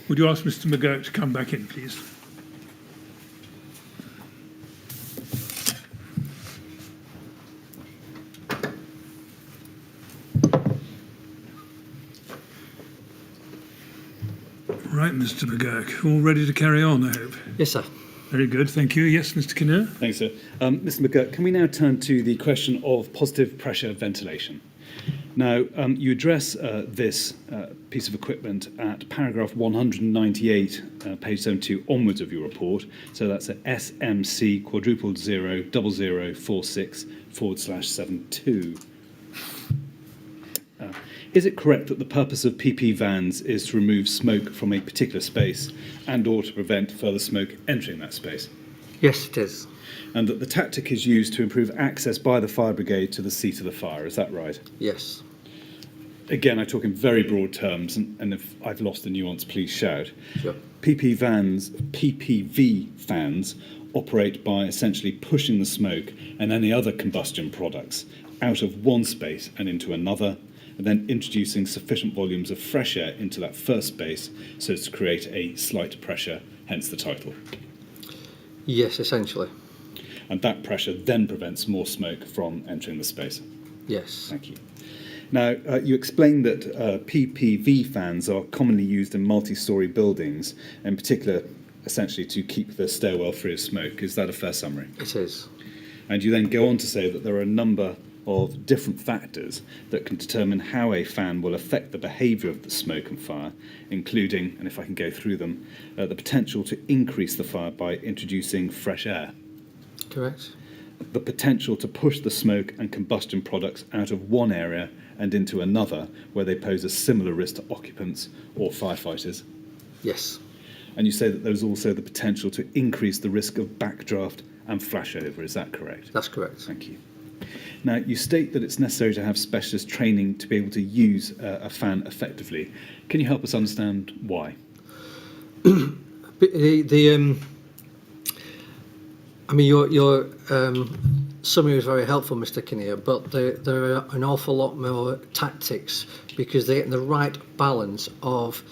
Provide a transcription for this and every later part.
Would you ask Mr. McGuirk to come back in, please? Right, Mr. McGuirk, all ready to carry on, I hope? Yes, sir. Very good, thank you. Yes, Mr. Kinnear? Thanks, sir. Mr. McGuirk, can we now turn to the question of positive pressure ventilation? Now, you address this piece of equipment at paragraph 198, page 72 onwards of your report. So that's at SMC quadrupled 00046/72. Is it correct that the purpose of PP vans is to remove smoke from a particular space and or to prevent further smoke entering that space? Yes, it is. And that the tactic is used to improve access by the fire brigade to the seat of the fire, is that right? Yes. Again, I talk in very broad terms, and if I've lost the nuance, please shout. Sure. PPV fans operate by essentially pushing the smoke and any other combustion products out of one space and into another, and then introducing sufficient volumes of fresh air into that first space so as to create a slight pressure, hence the title. Yes, essentially. And that pressure then prevents more smoke from entering the space. Yes. Thank you. Now, you explained that PPV fans are commonly used in multi-storey buildings, in particular, essentially to keep the stairwell free of smoke. Is that a fair summary? It is. And you then go on to say that there are a number of different factors that can determine how a fan will affect the behaviour of the smoke and fire, including, and if I can go through them, the potential to increase the fire by introducing fresh air. Correct. The potential to push the smoke and combustion products out of one area and into another where they pose a similar risk to occupants or firefighters. Yes. And you say that there's also the potential to increase the risk of backdraft and flashover. Is that correct? That's correct. Thank you. Now, you state that it's necessary to have specialist training to be able to use a fan effectively. Can you help us understand why? Your summary is very helpful, Mr. Kinnear, but there are an awful lot more tactics because they're getting the right balance of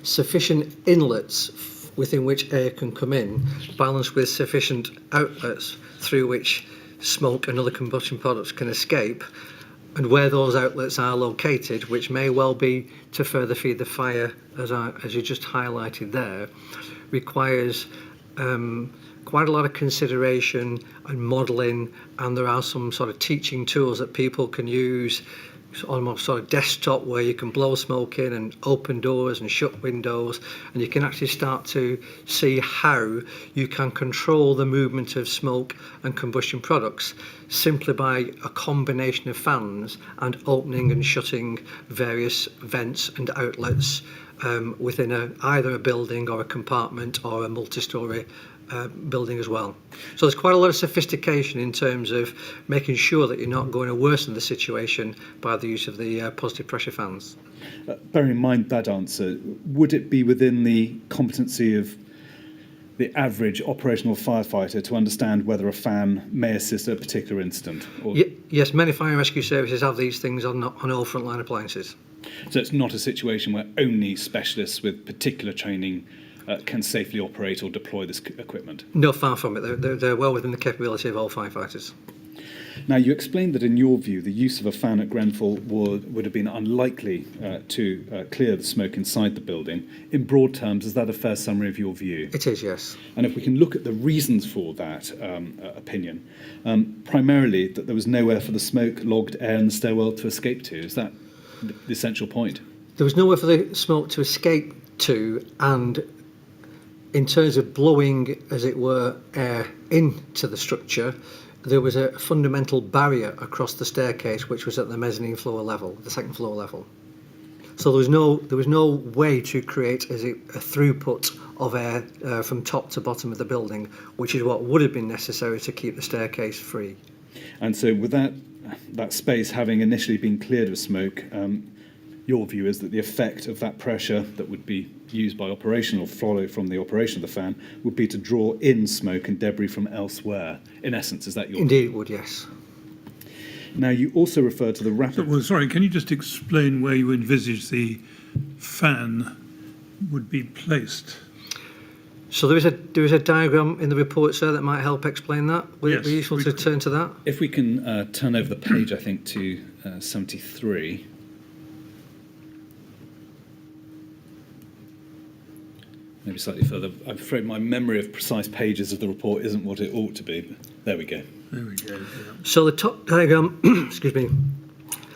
sufficient inlets within which air can come in, balanced with sufficient outlets through which smoke and other combustion products can escape, and where those outlets are located, which may well be to further feed the fire, as you just highlighted there, requires quite a lot of consideration and modelling, and there are some sort of teaching tools that people can use, almost sort of desktop, where you can blow smoke in and open doors and shut windows, and you can actually start to see how you can control the movement of smoke and combustion products simply by a combination of fans and opening and shutting various vents and outlets within either a building or a compartment or a multi-storey building as well. So there's quite a lot of sophistication in terms of making sure that you're not going to worsen the situation by the use of the positive pressure fans. Bearing in mind that answer, would it be within the competency of the average operational firefighter to understand whether a fan may assist a particular incident? Or... Yes, many fire and rescue services have these things on all frontline appliances. So it's not a situation where only specialists with particular training can safely operate or deploy this equipment? No, far from it. They're well within the capability of all firefighters. Now, you explained that in your view, the use of a fan at Grenfell would have been unlikely to clear the smoke inside the building. In broad terms, is that a fair summary of your view? It is, yes. And if we can look at the reasons for that opinion, primarily that there was nowhere for the smoke-logged air in the stairwell to escape to. Is that the essential point? There was nowhere for the smoke to escape to, and in terms of blowing, as it were, air into the structure, there was a fundamental barrier across the staircase, which was at the mezzanine floor level, the second floor level. So there was no way to create a throughput of air from top to bottom of the building, which is what would have been necessary to keep the staircase free. And so with that space having initially been cleared of smoke, your view is that the effect of that pressure that would be used by operation or follow from the operation of the fan would be to draw in smoke and debris from elsewhere. In essence, is that your Indeed it would, yes. Now, you also refer to the rapid... Well, sorry, can you just explain where you envisage the fan would be placed? So there is a diagram in the report, sir, that might help explain that. Would it be Yes, useful to turn to that? If we can turn over the page, I think, to 73. Maybe slightly further. I'm afraid my memory of precise pages of the report isn't what it ought to be. But there we go. There we go. Yeah. So the top diagram, excuse me,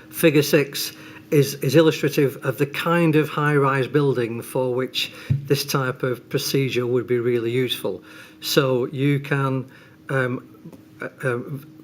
figure 6 is illustrative of the kind of high-rise building for which this type of procedure would be really useful. So you can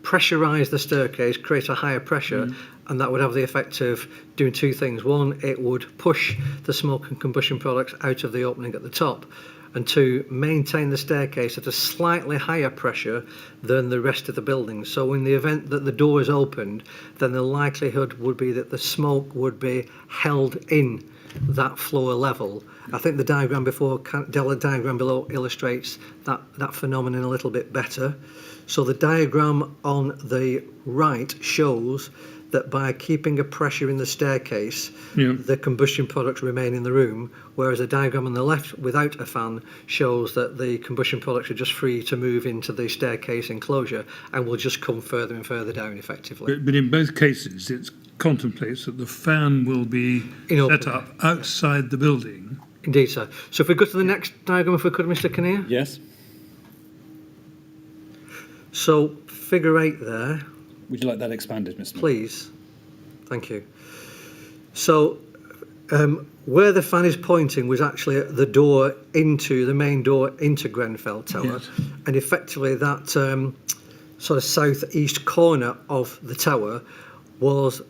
pressurise the staircase, create a higher pressure, and that would have the effect of doing two things. One, it would push the smoke and combustion products out of the opening at the top, and two, maintain the staircase at a slightly higher pressure than the rest of the building. So in the event that the door is opened, then the likelihood would be that the smoke would be held in that floor level. I think the diagram diagram below illustrates that phenomenon a little bit better. So the diagram on the right shows that by keeping a pressure in the staircase, the combustion products remain in the room, whereas the diagram on the left without a fan shows that the combustion products are just free to move into the staircase enclosure and will just come further and further down effectively. But in both cases, it contemplates that the fan will be set up outside the building. Indeed, sir. So if we go to the next diagram, if we could, Mr. Kinnear. Yes. So figure 8 there. Would you like that expanded, Mr. Please. Thank you. So where the fan is pointing was actually at the door into, the main door into Grenfell Tower. Yes. And effectively that sort of southeast corner of the tower was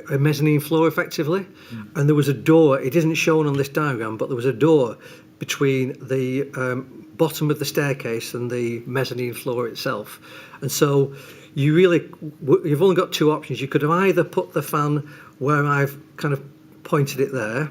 a mezzanine floor effectively. And there was a door, it isn't shown on this diagram, but there was a door between the bottom of the staircase and the mezzanine floor itself. And so you've only got two options. You could have either put the fan where I've kind of pointed it there,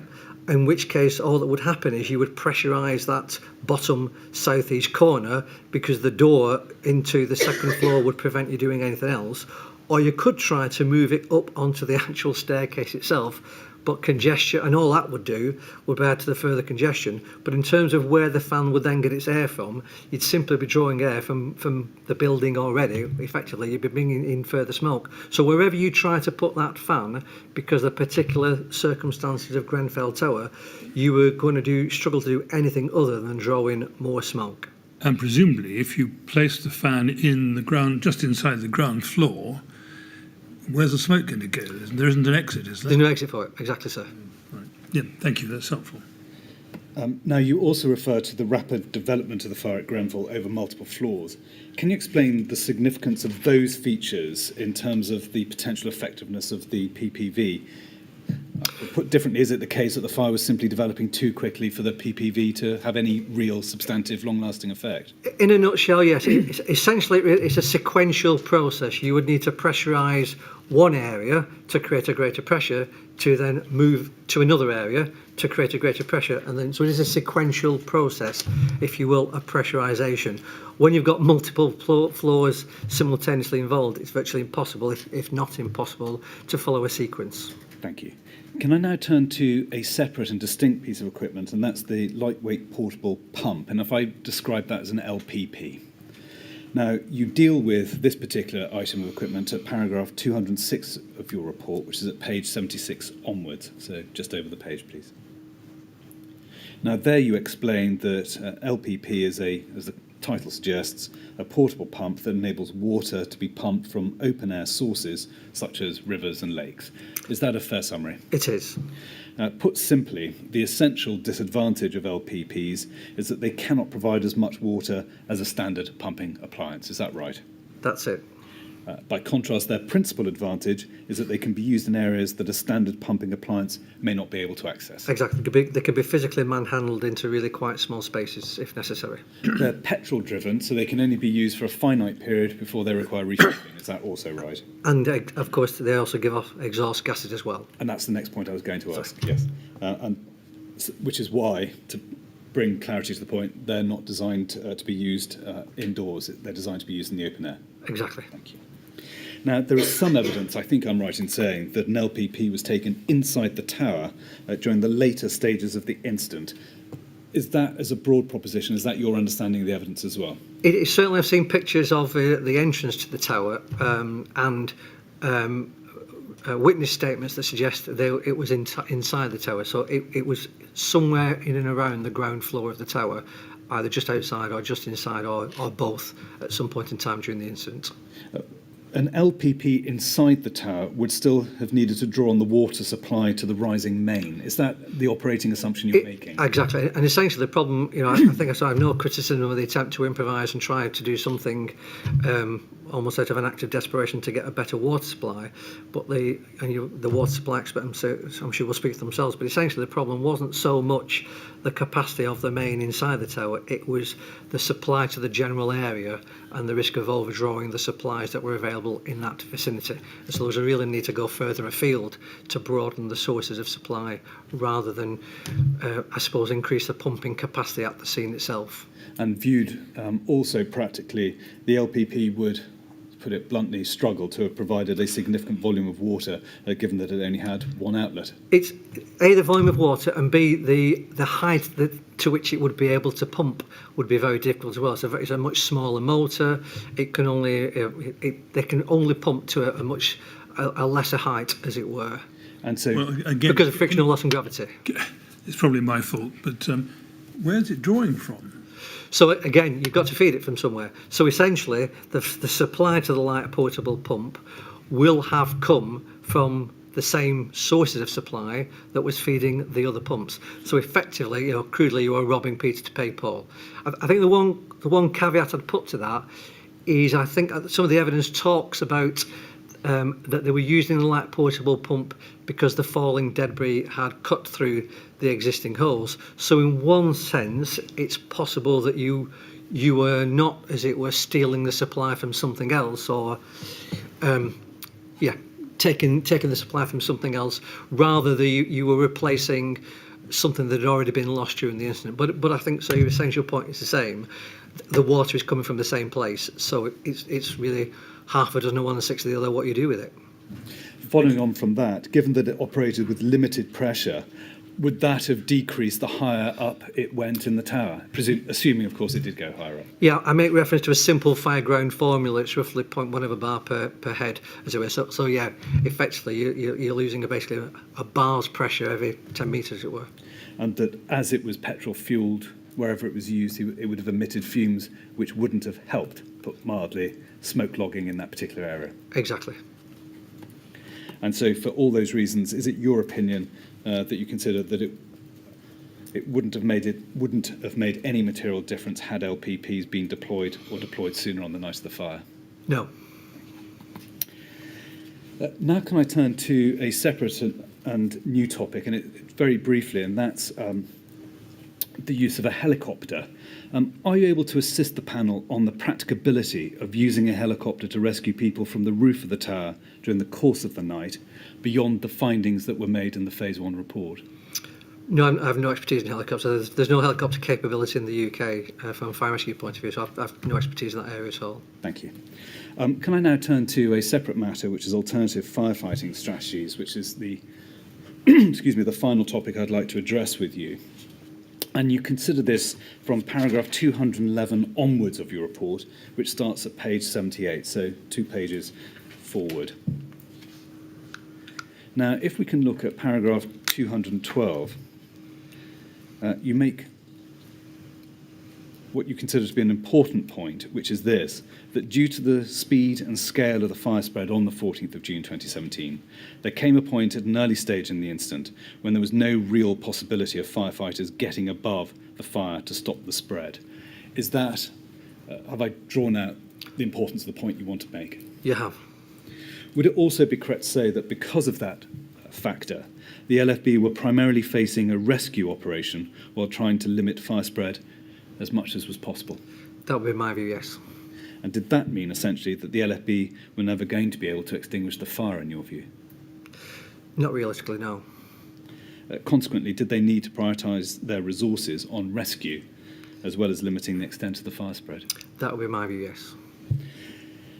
in which case all that would happen is you would pressurise that bottom southeast corner because the door into the second floor would prevent you doing anything else. Or you could try to move it up onto the actual staircase itself, but congestion, and all that would do would add to the further congestion. But in terms of where the fan would then get its air from, you'd simply be drawing air from the building already. Effectively, you'd be bringing in further smoke. So wherever you try to put that fan, because of the particular circumstances of Grenfell Tower, you were going to struggle to do anything other than draw in more smoke. And presumably, if you place the fan in the ground, just inside the ground floor, where's the smoke going to go? There isn't an exit, is there? There's no exit for it, exactly, sir. Right. Yeah, thank you, that's helpful. Now, you also refer to the rapid development of the fire at Grenfell over multiple floors. Can you explain the significance of those features in terms of the potential effectiveness of the PPV? Put differently, is it the case that the fire was simply developing too quickly for the PPV to have any real substantive, long-lasting effect? In a nutshell, yes. Essentially, it's a sequential process. You would need to pressurise one area to create a greater pressure, to then move to another area to create a greater pressure, and then so it is a sequential process, if you will, of pressurisation. When you've got multiple floors simultaneously involved, it's virtually impossible, if not impossible, to follow a sequence. Thank you. Can I now turn to a separate and distinct piece of equipment, and that's the lightweight portable pump, and if I describe that as an LPP. Now, you deal with this particular item of equipment at paragraph 206 of your report, which is at page 76 onwards, so just over the page, please. Now, there you explain that LPP is as the title suggests, a portable pump that enables water to be pumped from open-air sources, such as rivers and lakes. Is that a fair summary? It is. Put simply, the essential disadvantage of LPPs is that they cannot provide as much water as a standard pumping appliance. Is that right? That's it. By contrast, their principal advantage is that they can be used in areas that a standard pumping appliance may not be able to access. Exactly. They can be physically manhandled into really quite small spaces if necessary. They're petrol-driven, so they can only be used for a finite period before they require refueling. Is that also right? And, of course, they also give off exhaust gases as well. And that's the next point I was going to ask, yes. Which is why, to bring clarity to the point, they're not designed to be used indoors. They're designed to be used in the open air. Exactly. Thank you. Now, there is some evidence, I think I'm right in saying, that an LPP was taken inside the tower during the later stages of the incident. Is that, as a broad proposition, is that your understanding of the evidence as well? Certainly, I've seen pictures of the entrance to the tower and witness statements that suggest that it was inside the tower. So it was somewhere in and around the ground floor of the tower, either just outside or just inside or both at some point in time during the incident. An LPP inside the tower would still have needed to draw on the water supply to the rising main. Is that the operating assumption you're making? Exactly. And essentially the problem, I think I have no criticism of the attempt to improvise and try to do something almost out of an act of desperation to get a better water supply. But the water supply experts, I'm sure will speak for themselves, but essentially the problem wasn't so much the capacity of the main inside the tower, it was the supply to the general area and the risk of overdrawing the supplies that were available in that vicinity. And so there was a real need to go further afield to broaden the sources of supply rather than, I suppose, increase the pumping capacity at the scene itself. And viewed also practically, the LPP would, to put it bluntly, struggle to have provided a significant volume of water, given that it only had one outlet. It's A, the volume of water, and B, the height to which it would be able to pump would be very difficult as well. So it's a much smaller motor. It can only they can only pump to a lesser height, as it were. And so, Well, again, Because of frictional loss and gravity. it's probably my fault, but where's it drawing from? So again, you've got to feed it from somewhere. So essentially, the supply to the light portable pump will have come from the same sources of supply that was feeding the other pumps. So effectively, crudely, you are robbing Peter to pay Paul. I think the one caveat I'd put to that is I think some of the evidence talks about that they were using the light portable pump because the falling debris had cut through the existing holes. So in one sense, it's possible that you were not, as it were, stealing the supply from something else, or taking the supply from something else, rather than you were replacing something that had already been lost during the incident. But I think, so your essential point is the same. The water is coming from the same place, so it's really half a dozen of one and six of the other what you do with it. following on from that, given that it operated with limited pressure, would that have decreased the higher up it went in the tower? Assuming, of course, it did go higher up. Yeah, I make reference to a simple fire ground formula. It's roughly 0.1 of a bar per head, as it were. So yeah, effectively, you're losing basically a bar's pressure every 10 metres, as it were. And that as it was petrol-fuelled, wherever it was used, it would have emitted fumes which wouldn't have helped, put mildly, smoke logging in that particular area. Exactly. And so for all those reasons, is it your opinion that you consider that it wouldn't have made any material difference had LPPs been deployed or deployed sooner on the night of the fire? No. Now can I turn to a separate and new topic, and very briefly, and that's the use of a helicopter. Are you able to assist the panel on the practicability of using a helicopter to rescue people from the roof of the tower during the course of the night, beyond the findings that were made in the Phase 1 report? No, I have no expertise in helicopters. There's no helicopter capability in the UK from a fire rescue point of view, so I've no expertise in that area at all. Thank you. Can I now turn to a separate matter, which is alternative firefighting strategies, which is the the final topic I'd like to address with you. And you consider this from paragraph 211 onwards of your report, which starts at page 78, so 2 pages forward. Now, if we can look at paragraph 212, you make what you consider to be an important point, which is this, that due to the speed and scale of the fire spread on the 14th of June 2017, there came a point at an early stage in the incident when there was no real possibility of firefighters getting above the fire to stop the spread. Is that, have I drawn out the importance of the point you want to make? You have. Would it also be correct to say that because of that factor, the LFB were primarily facing a rescue operation while trying to limit fire spread as much as was possible? That would be my view, yes. And did that mean essentially that the LFB were never going to be able to extinguish the fire in your view? Not realistically, no. Consequently, did they need to prioritise their resources on rescue as well as limiting the extent of the fire spread? That would be my view, yes.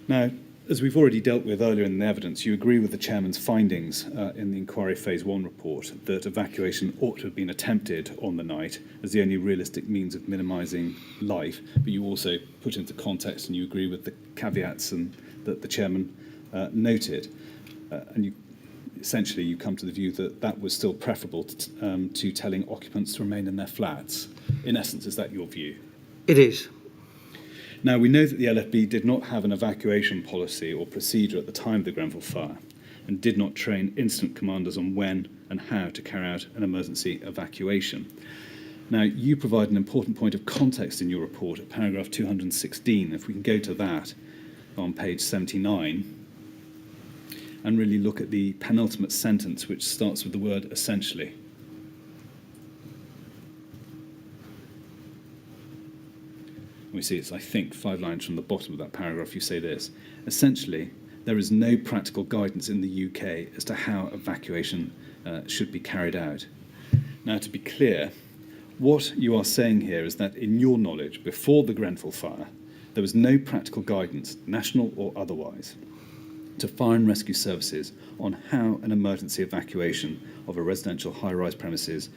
Now, as we've already dealt with earlier in the evidence, you agree with the chairman's findings in the inquiry phase 1 report that evacuation ought to have been attempted on the night as the only realistic means of minimising life, but you also put into context and you agree with the caveats and that the chairman noted, and you essentially you come to the view that that was still preferable to telling occupants to remain in their flats. In essence, is that your view? It is. Now, we know that the LFB did not have an evacuation policy or procedure at the time of the Grenfell fire and did not train incident commanders on when and how to carry out an emergency evacuation. Now, you provide an important point of context in your report at paragraph 216. If we can go to that on page 79 and really look at the penultimate sentence, which starts with the word essentially. We see it's, I think, 5 lines from the bottom of that paragraph. You say this: essentially, there is no practical guidance in the UK as to how evacuation should be carried out. Now, to be clear, what you are saying here is that in your knowledge, before the Grenfell fire, there was no practical guidance, national or otherwise, to fire and rescue services on how an emergency evacuation of a residential high-rise premises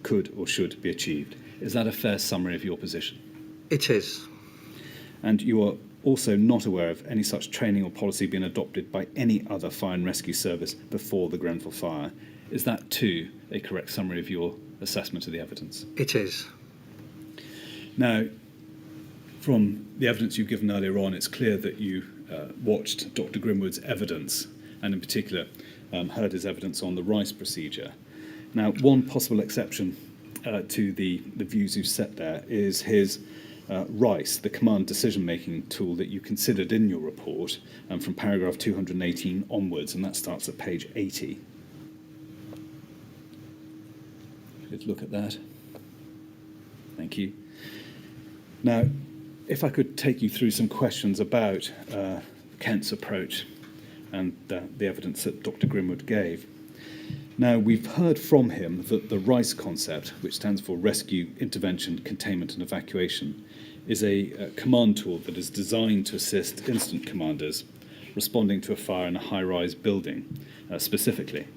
could or should be achieved. Is that a fair summary of your position? It is. And you are also not aware of any such training or policy being adopted by any other fire and rescue service before the Grenfell fire. Is that too a correct summary of your assessment of the evidence? It is. Now, from the evidence you've given earlier on, it's clear that you watched Dr. Grimwood's evidence and in particular heard his evidence on the RICE procedure. Now, one possible exception to the views you've set there is his RICE, the command decision-making tool that you considered in your report from paragraph 218 onwards, and that starts at page 80. Let's look at that. Thank you. Now, if I could take you through some questions about Kent's approach and the evidence that Dr. Grimwood gave. Now, we've heard from him that the RICE concept, which stands for Rescue, Intervention, Containment and Evacuation, is a command tool that is designed to assist incident commanders responding to a fire in a high-rise building. Specifically,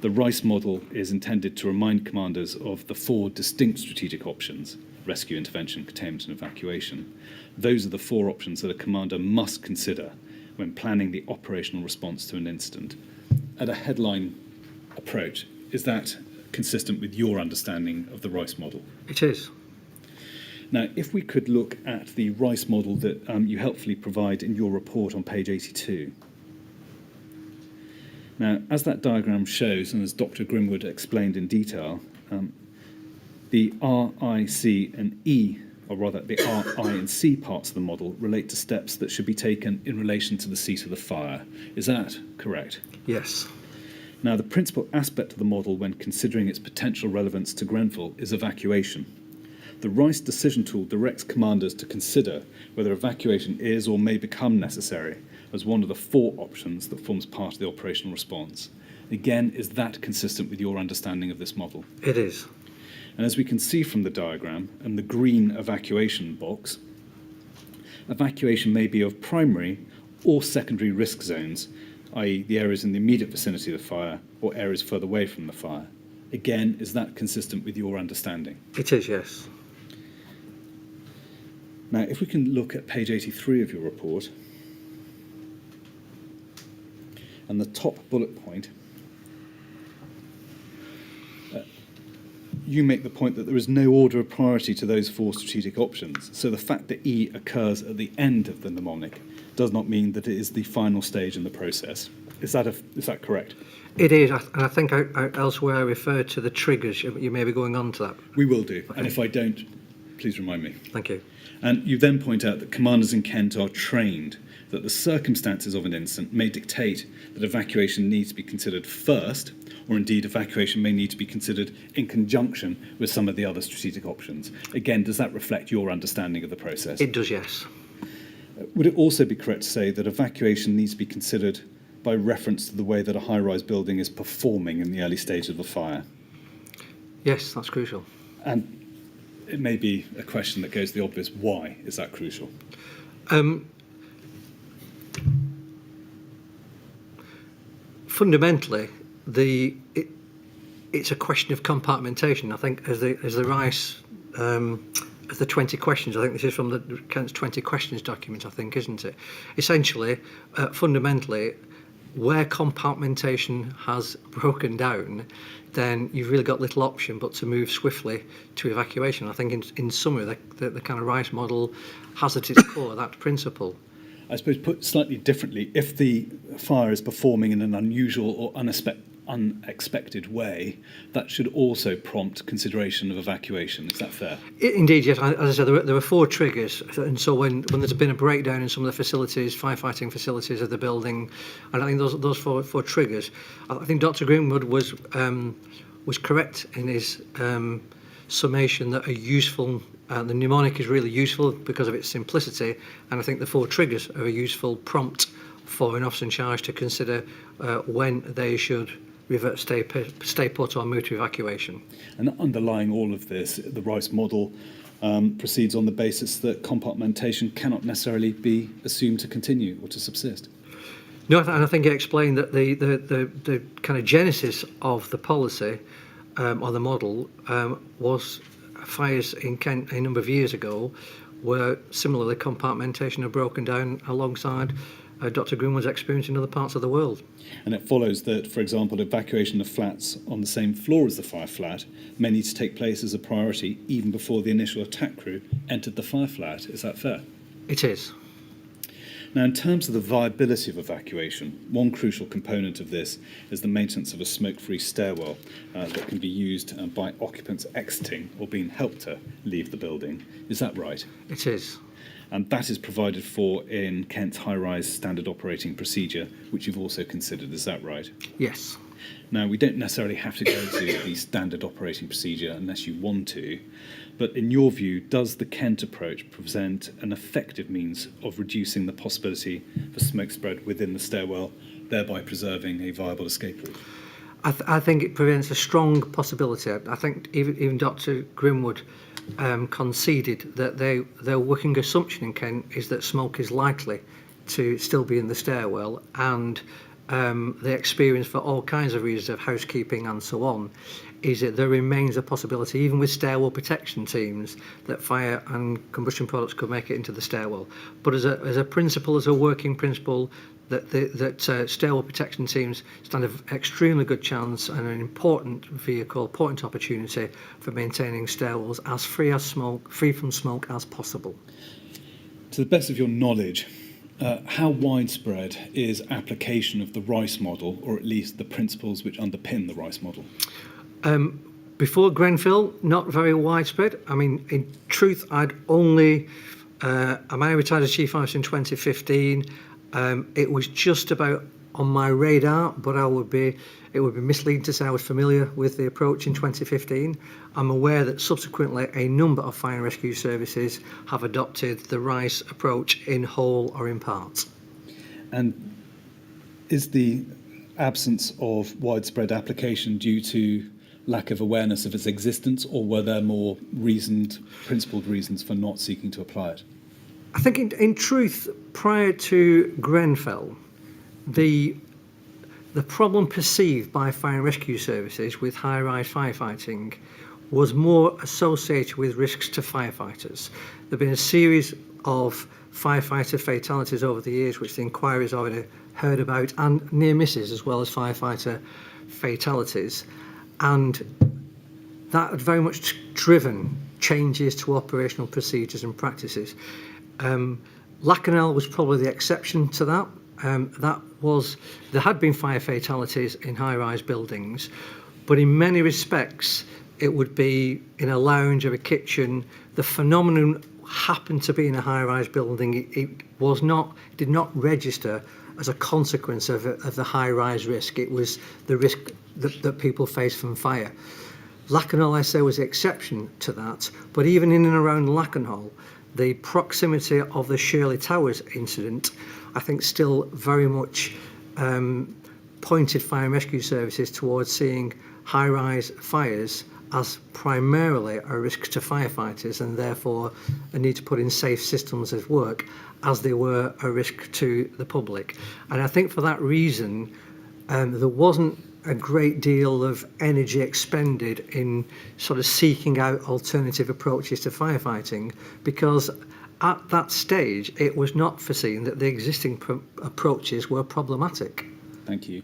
the RICE model is intended to remind commanders of the 4 distinct strategic options: rescue, intervention, containment and evacuation. Those are the 4 options that a commander must consider when planning the operational response to an incident. At a headline approach, is that consistent with your understanding of the RICE model? It is. Now, if we could look at the RICE model that you helpfully provide in your report on page 82. Now, as that diagram shows, and as Dr. Grimwood explained in detail, the R, I, C and E, or rather the R, I and C parts of the model relate to steps that should be taken in relation to the seat of the fire. Is that correct? Yes. Now, the principal aspect of the model when considering its potential relevance to Grenfell is evacuation. The RICE decision tool directs commanders to consider whether evacuation is or may become necessary as one of the 4 options that forms part of the operational response. Again, is that consistent with your understanding of this model? It is. And as we can see from the diagram and the green evacuation box, evacuation may be of primary or secondary risk zones, i.e. the areas in the immediate vicinity of the fire or areas further away from the fire. Again, is that consistent with your understanding? It is, yes. Now, if we can look at page 83 of your report, and the top bullet point, you make the point that there is no order of priority to those 4 strategic options. So the fact that E occurs at the end of the mnemonic does not mean that it is the final stage in the process. Is that correct? It is, and I think elsewhere I referred to the triggers. You may be going on to that. We will do, Okay. and if I don't, please remind me. Thank you. And you then point out that commanders in Kent are trained that the circumstances of an incident may dictate that evacuation needs to be considered first, or indeed evacuation may need to be considered in conjunction with some of the other strategic options. Again, does that reflect your understanding of the process? It does, yes. Would it also be correct to say that evacuation needs to be considered by reference to the way that a high-rise building is performing in the early stage of the fire? Yes, that's crucial. And it may be a question that goes the obvious, why is that crucial? fundamentally, it's a question of compartmentation. I think as the Rice as the 20 questions, I think this is from the Kent's 20 questions document, I think, isn't it? Essentially, fundamentally, where compartmentation has broken down, then you've really got little option but to move swiftly to evacuation. I think in summary, the kind of Rice model has at its core that principle. I suppose put slightly differently, if the fire is performing in an unusual or unexpected way, that should also prompt consideration of evacuation. Is that fair? Indeed, yes. As I said, there were 4 triggers, and so when there's been a breakdown in some of the facilities, firefighting facilities of the building, and I think those four triggers, I think Dr. Greenwood was correct in his summation that a useful, the mnemonic is really useful because of its simplicity, and I think the 4 triggers are a useful prompt for an officer in charge to consider when they should revert, stay put or move to evacuation. And underlying all of this, the Rice model proceeds on the basis that compartmentation cannot necessarily be assumed to continue or to subsist. No, and I think he explained that the kind of genesis of the policy or the model was fires in Kent a number of years ago where similarly compartmentation had broken down alongside Dr. Greenwood's experience in other parts of the world. And it follows that, for example, evacuation of flats on the same floor as the fire flat may need to take place as a priority even before the initial attack crew entered the fire flat. Is that fair? It is. Now, in terms of the viability of evacuation, one crucial component of this is the maintenance of a smoke-free stairwell that can be used by occupants exiting or being helped to leave the building. Is that right? It is. And that is provided for in Kent's high-rise standard operating procedure, which you've also considered. Is that right? Yes. Now, we don't necessarily have to go to the standard operating procedure unless you want to, but in your view, does the Kent approach present an effective means of reducing the possibility for smoke spread within the stairwell, thereby preserving a viable escape route? I think it presents a strong possibility. I think even Dr. Greenwood conceded that their working assumption in Kent is that smoke is likely to still be in the stairwell, and the experience for all kinds of reasons of housekeeping and so on is that there remains a possibility, even with stairwell protection teams, that fire and combustion products could make it into the stairwell. But as a principle, as a working principle, that stairwell protection teams stand an extremely good chance and an important vehicle, important opportunity for maintaining stairwells as free from smoke as possible. To the best of your knowledge, how widespread is application of the Rice model, or at least the principles which underpin the Rice model? Before Grenfell, not very widespread. I mean, in truth, I'd only... I retired as Chief Officer in 2015. It was just about on my radar, but it would be misleading to say I was familiar with the approach in 2015. I'm aware that subsequently a number of fire and rescue services have adopted the Rice approach in whole or in part. And is the absence of widespread application due to lack of awareness of its existence, or were there more principled reasons for not seeking to apply it? I think in truth, prior to Grenfell, the problem perceived by fire and rescue services with high-rise firefighting was more associated with risks to firefighters. There have been a series of firefighter fatalities over the years, which the inquiry's already heard about, and near misses as well as firefighter fatalities. And that had very much driven changes to operational procedures and practices. Lacanel was probably the exception to that. There had been fire fatalities in high-rise buildings, but in many respects it would be in a lounge or a kitchen. The phenomenon happened to be in a high-rise building. It did not register as a consequence of the high-rise risk. It was the risk that people face from fire. Lacanal, I say, was the exception to that, but even in and around Lacanal, the proximity of the Shirley Towers incident, I think, still very much pointed fire and rescue services towards seeing high-rise fires as primarily a risk to firefighters and therefore a need to put in safe systems of work as they were a risk to the public. And I think for that reason, there wasn't a great deal of energy expended in sort of seeking out alternative approaches to firefighting, because at that stage it was not foreseen that the existing approaches were problematic. Thank you.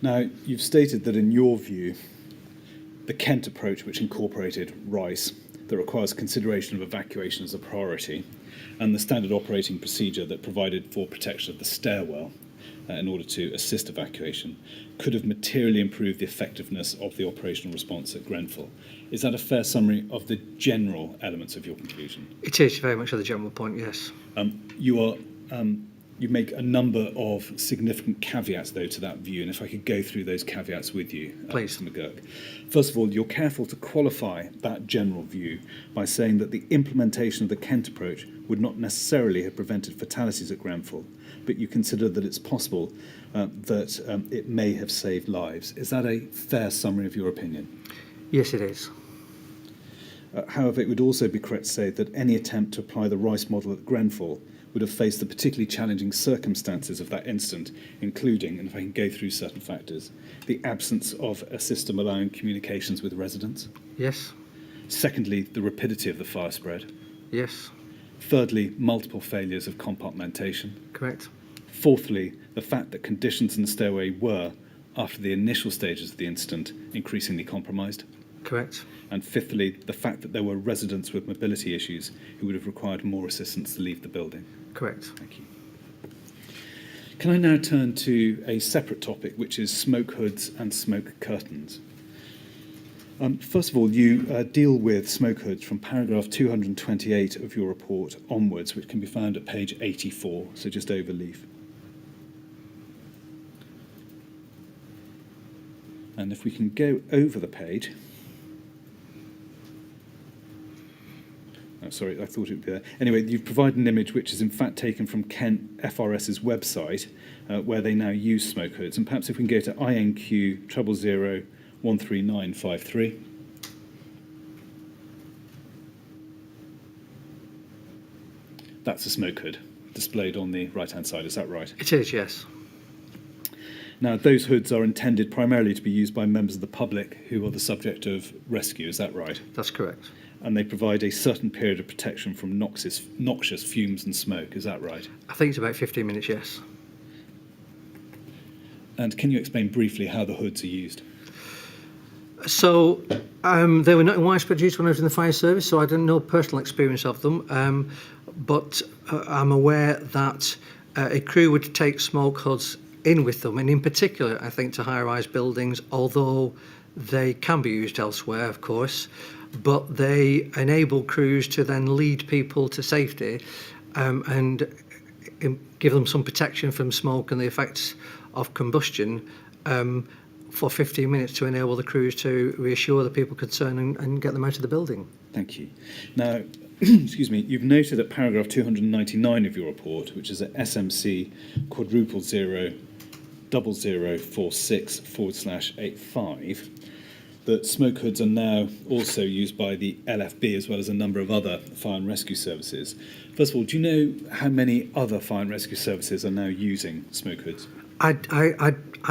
Now, you've stated that in your view, the Kent approach, which incorporated RICE, that requires consideration of evacuation as a priority, and the standard operating procedure that provided for protection of the stairwell in order to assist evacuation, could have materially improved the effectiveness of the operational response at Grenfell. Is that a fair summary of the general elements of your conclusion? It is very much of the general point, yes. You make a number of significant caveats, though, to that view, and if I could go through those caveats with you, Please. Mr. McGuirk. First of all, you're careful to qualify that general view by saying that the implementation of the Kent approach would not necessarily have prevented fatalities at Grenfell, but you consider that it's possible that it may have saved lives. Is that a fair summary of your opinion? Yes, it is. However, it would also be correct to say that any attempt to apply the RICE model at Grenfell would have faced the particularly challenging circumstances of that incident, including, and if I can go through certain factors, the absence of a system allowing communications with residents. Yes. Secondly, the rapidity of the fire spread. Yes. Thirdly, multiple failures of compartmentation. Correct. Fourthly, the fact that conditions in the stairway were, after the initial stages of the incident, increasingly compromised. Correct. And fifthly, the fact that there were residents with mobility issues who would have required more assistance to leave the building. Correct. Thank you. Can I now turn to a separate topic, which is smoke hoods and smoke curtains? First of all, you deal with smoke hoods from paragraph 228 of your report onwards, which can be found at page 84, so just over leaf. And if we can go over the page. Oh, sorry, I thought it would be there. Anyway, you've provided an image which is in fact taken from Kent FRS's website, where they now use smoke hoods. And perhaps if we can go to INQ 000-13953. That's a smoke hood displayed on the right-hand side, is that right? It is, yes. Now, those hoods are intended primarily to be used by members of the public who are the subject of rescue, is that right? That's correct. And they provide a certain period of protection from noxious fumes and smoke, is that right? I think it's about 15 minutes, yes. And can you explain briefly how the hoods are used? So they were not in widespread use when I was in the fire service, so I didn't know personal experience of them. But I'm aware that a crew would take smoke hoods in with them, and in particular, I think, to high-rise buildings, although they can be used elsewhere, of course, but they enable crews to then lead people to safety and give them some protection from smoke and the effects of combustion for 15 minutes to enable the crews to reassure the people concerned and get them out of the building. Thank you. Now, excuse me, you've noted at paragraph 299 of your report, which is at SMC quadruple 0046/85, that smoke hoods are now also used by the LFB as well as a number of other fire and rescue services. First of all, do you know how many other fire and rescue services are now using smoke hoods? I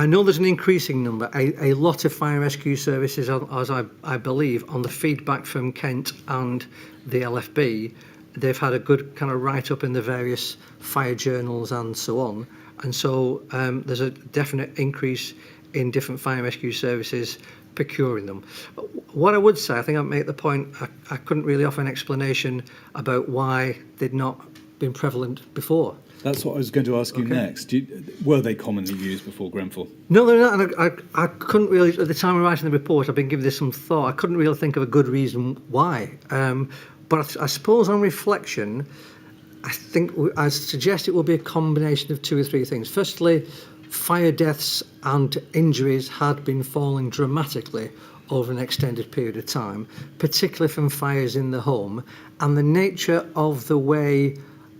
know there's an increasing number. A lot of fire and rescue services, as I believe, on the feedback from Kent and the LFB, they've had a good kind of write-up in the various fire journals and so on. And so there's a definite increase in different fire and rescue services procuring them. What I would say, I think I'd make the point, I couldn't really offer an explanation about why they'd not been prevalent before. That's what I was going to ask you next. Were they commonly used before Grenfell? No, they're not. And I couldn't really, at the time of writing the report, I've been giving this some thought. I couldn't really think of a good reason why. But I suppose on reflection, I suggest it will be a combination of two or three things. Firstly, fire deaths and injuries had been falling dramatically over an extended period of time, particularly from fires in the home, and the nature of the way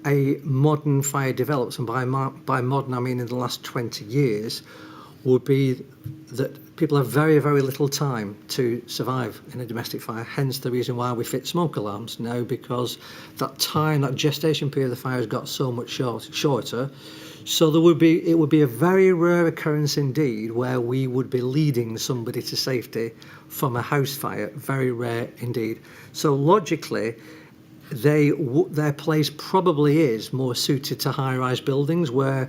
a modern fire develops, and by modern I mean in the last 20 years, would be that people have very, very little time to survive in a domestic fire, hence the reason why we fit smoke alarms now, because that time, that gestation period of the fire has got so much shorter. So it would be a very rare occurrence indeed where we would be leading somebody to safety from a house fire, very rare indeed. So logically, their place probably is more suited to high-rise buildings where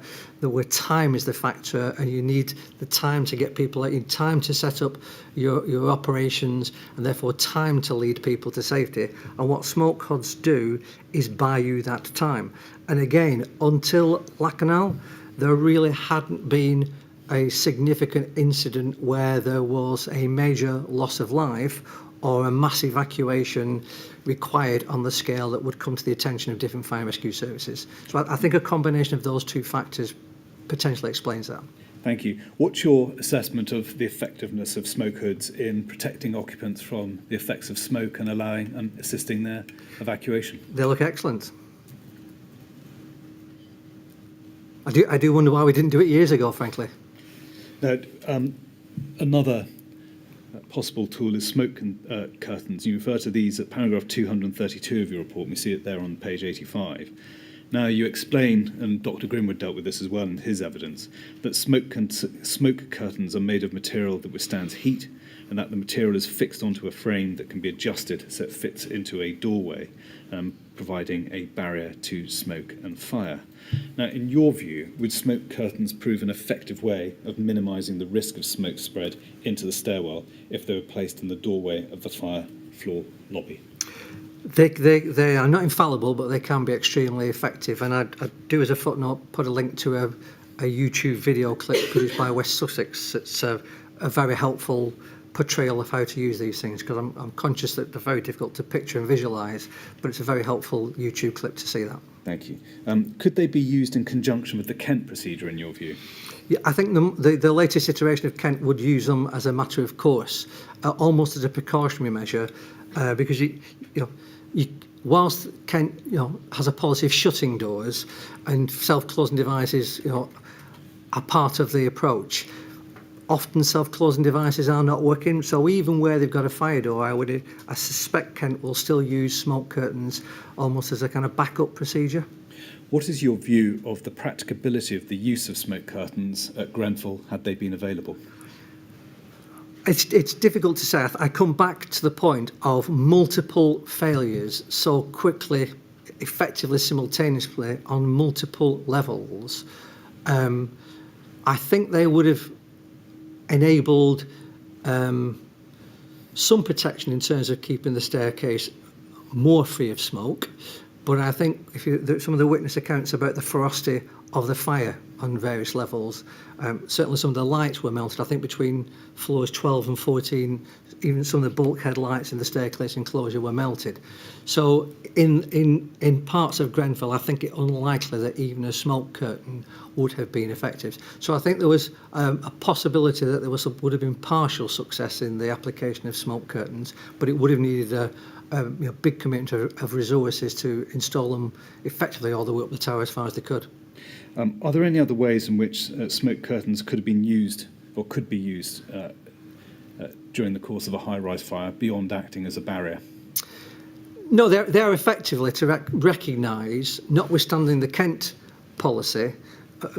time is the factor, and you need the time to get people out, you need time to set up your operations, and therefore time to lead people to safety. And what Smokehoods do is buy you that time. And again, until Lacanal, there really hadn't been a significant incident where there was a major loss of life or a mass evacuation required on the scale that would come to the attention of different fire rescue services. So I think a combination of those two factors potentially explains that. Thank you. What's your assessment of the effectiveness of Smokehoods in protecting occupants from the effects of smoke and allowing and assisting their evacuation? They look excellent. I do wonder why we didn't do it years ago, frankly. Now, another possible tool is smoke curtains. You refer to these at paragraph 232 of your report, and we see it there on page 85. Now, you explain, and Dr. Grimwood dealt with this as well in his evidence, that smoke curtains are made of material that withstands heat, and that the material is fixed onto a frame that can be adjusted so it fits into a doorway, providing a barrier to smoke and fire. Now, in your view, would smoke curtains prove an effective way of minimising the risk of smoke spread into the stairwell if they were placed in the doorway of the fire floor lobby? They are not infallible, but they can be extremely effective. And I'd do as a footnote, put a link to a YouTube video clip produced by West Sussex. It's a very helpful portrayal of how to use these things, because I'm conscious that they're very difficult to picture and visualise, but it's a very helpful YouTube clip to see that. Thank you. Could they be used in conjunction with the Kent procedure, in your view? Yeah, I think the latest iteration of Kent would use them as a matter of course, almost as a precautionary measure, because whilst Kent has a policy of shutting doors and self-closing devices are part of the approach, often self-closing devices are not working. So even where they've got a fire door, I suspect Kent will still use smoke curtains almost as a kind of backup procedure. What is your view of the practicability of the use of smoke curtains at Grenfell had they been available? It's difficult to say. I come back to the point of multiple failures so quickly, effectively, simultaneously on multiple levels. I think they would have enabled some protection in terms of keeping the staircase more free of smoke. But I think some of the witness accounts about the ferocity of the fire on various levels, certainly some of the lights were melted. I think between floors 12 and 14, even some of the bulkhead lights in the staircase enclosure were melted. So in parts of Grenfell, I think it unlikely that even a smoke curtain would have been effective. So I think there was a possibility that there would have been partial success in the application of smoke curtains, but it would have needed a big commitment of resources to install them effectively all the way up the tower as far as they could. Are there any other ways in which smoke curtains could have been used or could be used during the course of a high-rise fire beyond acting as a barrier? No, they're effectively to recognise, notwithstanding the Kent policy,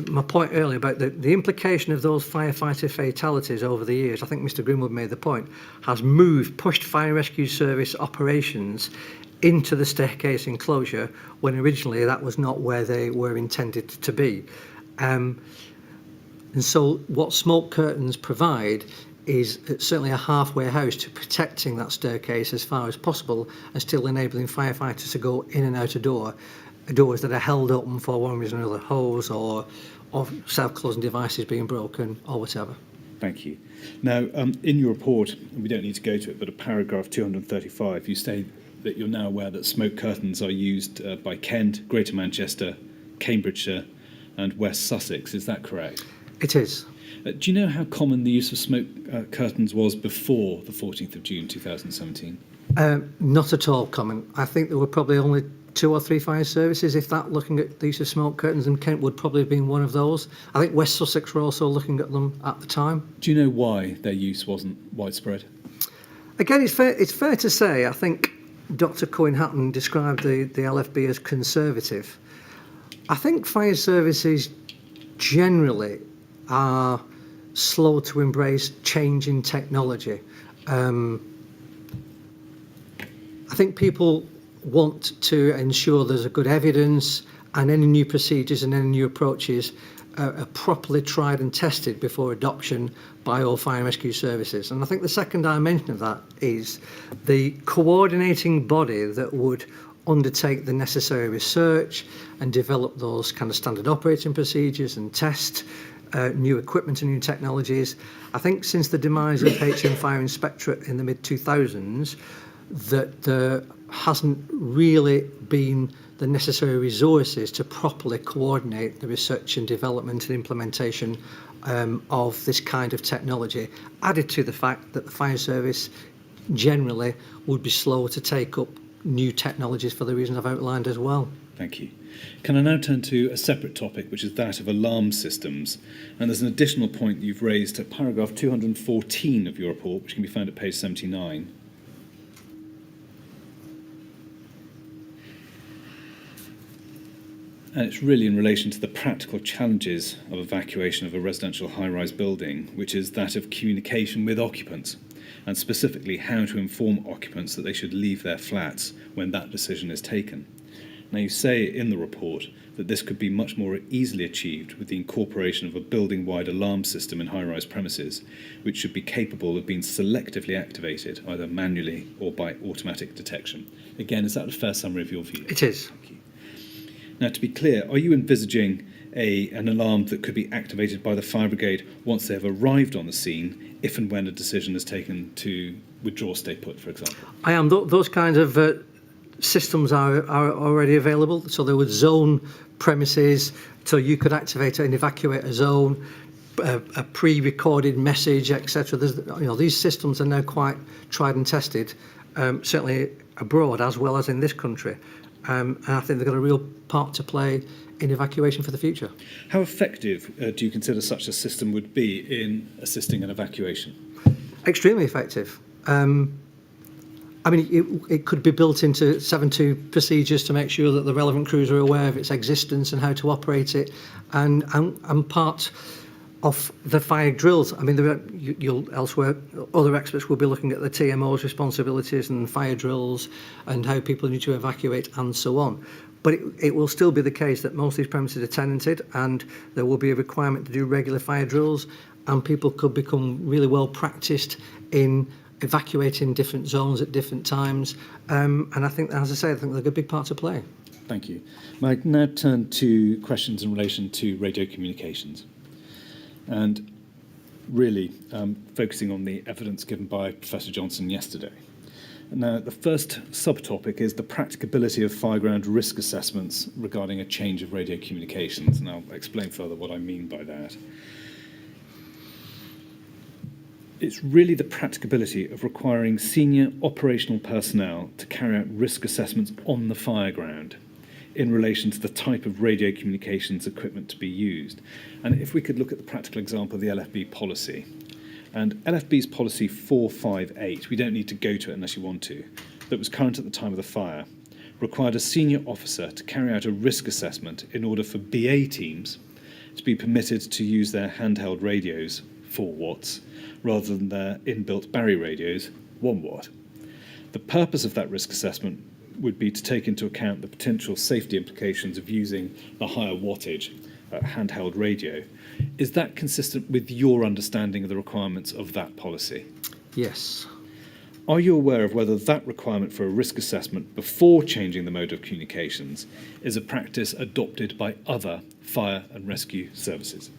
my point earlier about the implication of those firefighter fatalities over the years, I think Mr. Grimwood made the point, has pushed fire rescue service operations into the staircase enclosure when originally that was not where they were intended to be. And so what smoke curtains provide is certainly a halfway house to protecting that staircase as far as possible and still enabling firefighters to go in and out of doors that are held open for one reason or another, hose or self-closing devices being broken or whatever. Thank you. Now, in your report, and we don't need to go to it, but at paragraph 235, you say that you're now aware that smoke curtains are used by Kent, Greater Manchester, Cambridgeshire and West Sussex. Is that correct? It is. Do you know how common the use of smoke curtains was before the 14th of June 2017? Not at all common. I think there were probably only 2 or 3 fire services, if that, looking at the use of smoke curtains, and Kent would probably have been one of those. I think West Sussex were also looking at them at the time. Do you know why their use wasn't widespread? Again, it's fair to say, I think Dr. Cohen-Hatton described the LFB as conservative. I think fire services generally are slow to embrace change in technology. I think people want to ensure there's a good evidence, and any new procedures and any new approaches are properly tried and tested before adoption by all fire and rescue services. And I think the second dimension of that is the coordinating body that would undertake the necessary research and develop those kind of standard operating procedures and test new equipment and new technologies. I think since the demise of HM Fire Inspectorate in the mid-2000s, that there hasn't really been the necessary resources to properly coordinate the research and development and implementation of this kind of technology, added to the fact that the fire service generally would be slow to take up new technologies for the reasons I've outlined as well. Thank you. Can I now turn to a separate topic, which is that of alarm systems? And there's an additional point that you've raised at paragraph 214 of your report, which can be found at page 79. And it's really in relation to the practical challenges of evacuation of a residential high-rise building, which is that of communication with occupants, and specifically how to inform occupants that they should leave their flats when that decision is taken. Now, you say in the report that this could be much more easily achieved with the incorporation of a building-wide alarm system in high-rise premises, which should be capable of being selectively activated, either manually or by automatic detection. Again, is that a fair summary of your view? It is. Thank you. Now, to be clear, are you envisaging an alarm that could be activated by the fire brigade once they have arrived on the scene, if and when a decision is taken to withdraw, stay put, for example? I am. Those kinds of systems are already available. So they would zone premises, so you could activate and evacuate a zone, a pre-recorded message, etc. These systems are now quite tried and tested, certainly abroad as well as in this country. And I think they've got a real part to play in evacuation for the future. How effective do you consider such a system would be in assisting an evacuation? Extremely effective. It could be built into 7.2 procedures to make sure that the relevant crews are aware of its existence and how to operate it, and part of the fire drills. Elsewhere, other experts will be looking at the TMO's responsibilities and fire drills and how people need to evacuate and so on. But it will still be the case that most of these premises are tenanted, and there will be a requirement to do regular fire drills, and people could become really well practiced in evacuating different zones at different times. And I think, as I say, I think they've got a big part to play. Thank you. May I now turn to questions in relation to radio communications? And really focusing on the evidence given by Professor Johnson yesterday. Now, the first subtopic is the practicability of fireground risk assessments regarding a change of radio communications, and I'll explain further what I mean by that. It's really the practicability of requiring senior operational personnel to carry out risk assessments on the fireground in relation to the type of radio communications equipment to be used. And if we could look at the practical example of the LFB policy, and LFB's policy 458, we don't need to go to it unless you want to, that was current at the time of the fire, required a senior officer to carry out a risk assessment in order for BA teams to be permitted to use their handheld radios, 4 watts, rather than their inbuilt Barry radios, 1 watt. The purpose of that risk assessment would be to take into account the potential safety implications of using the higher wattage handheld radio. Is that consistent with your understanding of the requirements of that policy? Yes. Are you aware of whether that requirement for a risk assessment before changing the mode of communications is a practice adopted by other fire and rescue services?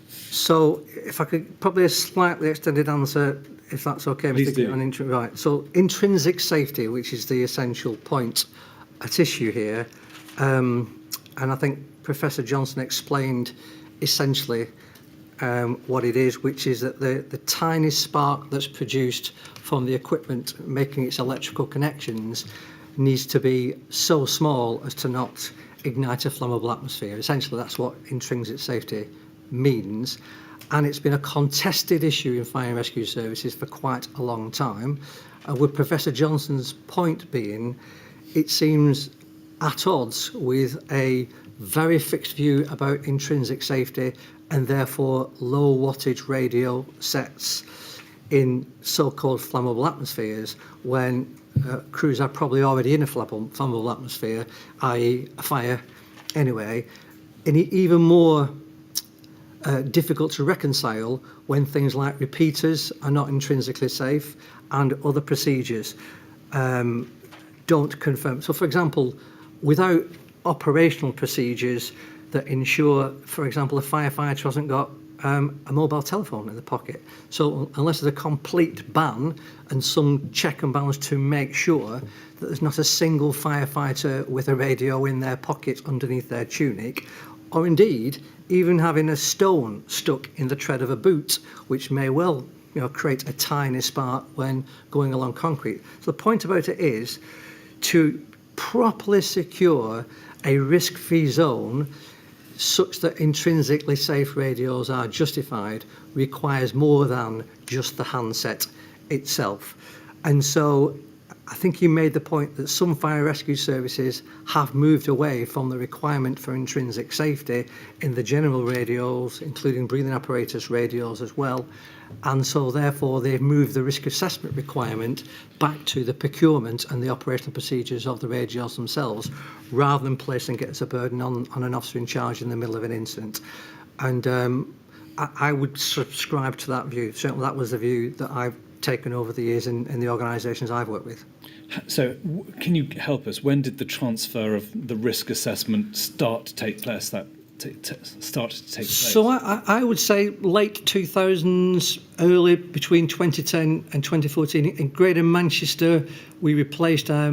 So if I could, probably a slightly extended answer, if that's okay. Please do. Right. So intrinsic safety, which is the essential point at issue here, and I think Professor Johnson explained essentially what it is, which is that the tiny spark that's produced from the equipment making its electrical connections needs to be so small as to not ignite a flammable atmosphere. Essentially, that's what intrinsic safety means. And it's been a contested issue in fire and rescue services for quite a long time. With Professor Johnson's point being, it seems at odds with a very fixed view about intrinsic safety and therefore low wattage radio sets in so-called flammable atmospheres when crews are probably already in a flammable atmosphere, i.e. a fire anyway, and even more difficult to reconcile when things like repeaters are not intrinsically safe and other procedures don't confirm. So, for example, without operational procedures that ensure, for example, a firefighter hasn't got a mobile telephone in the pocket. So unless there's a complete ban and some check and balance to make sure that there's not a single firefighter with a radio in their pocket underneath their tunic, or indeed even having a stone stuck in the tread of a boot, which may well create a tiny spark when going along concrete. So the point about it is to properly secure a risk-free zone such that intrinsically safe radios are justified requires more than just the handset itself. And so I think you made the point that some fire rescue services have moved away from the requirement for intrinsic safety in the general radios, including breathing apparatus radios as well. And so therefore they've moved the risk assessment requirement back to the procurement and the operational procedures of the radios themselves, rather than placing it as a burden on an officer in charge in the middle of an incident. And I would subscribe to that view. Certainly that was the view that I've taken over the years in the organisations I've worked with. So can you help us? When did the transfer of the risk assessment start to take place? So I would say late 2000s, early between 2010 and 2014. In Greater Manchester, we replaced our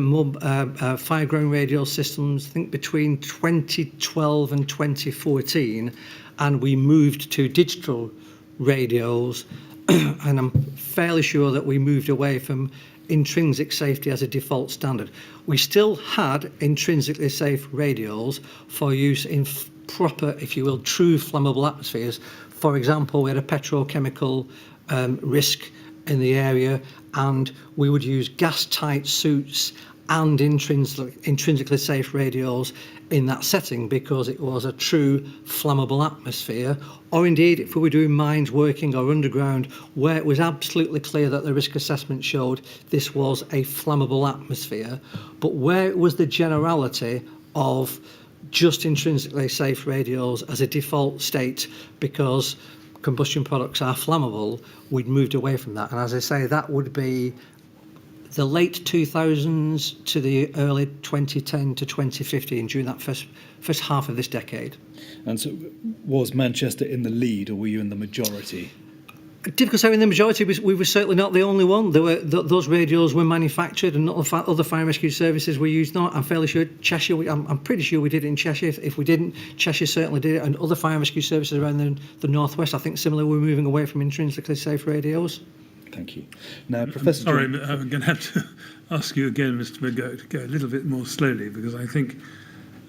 fire-ground radio systems, I think between 2012 and 2014, and we moved to digital radios, and I'm fairly sure that we moved away from intrinsic safety as a default standard. We still had intrinsically safe radios for use in proper, if you will, true flammable atmospheres. For example, we had a petrochemical risk in the area, and we would use gas-tight suits and intrinsically safe radios in that setting because it was a true flammable atmosphere. Or indeed, if we were doing mines working or underground, where it was absolutely clear that the risk assessment showed this was a flammable atmosphere, but where it was the generality of just intrinsically safe radios as a default state because combustion products are flammable, we'd moved away from that. And as I say, that would be the late 2000s to the early 2010 to 2015, during that first half of this decade. And so was Manchester in the lead, or were you in the majority? Difficult to say in the majority. We were certainly not the only one. There were those radios were manufactured, and other fire and rescue services were used. I'm fairly sure Cheshire. I'm pretty sure we did it in Cheshire. If we didn't, Cheshire certainly did it, and other fire and rescue services around the northwest. I think similarly we're moving away from intrinsically safe radios. Thank you. Now, Professor. Sorry, I'm going to have to ask you again, Mr. McGuirk, to go a little bit more slowly because I think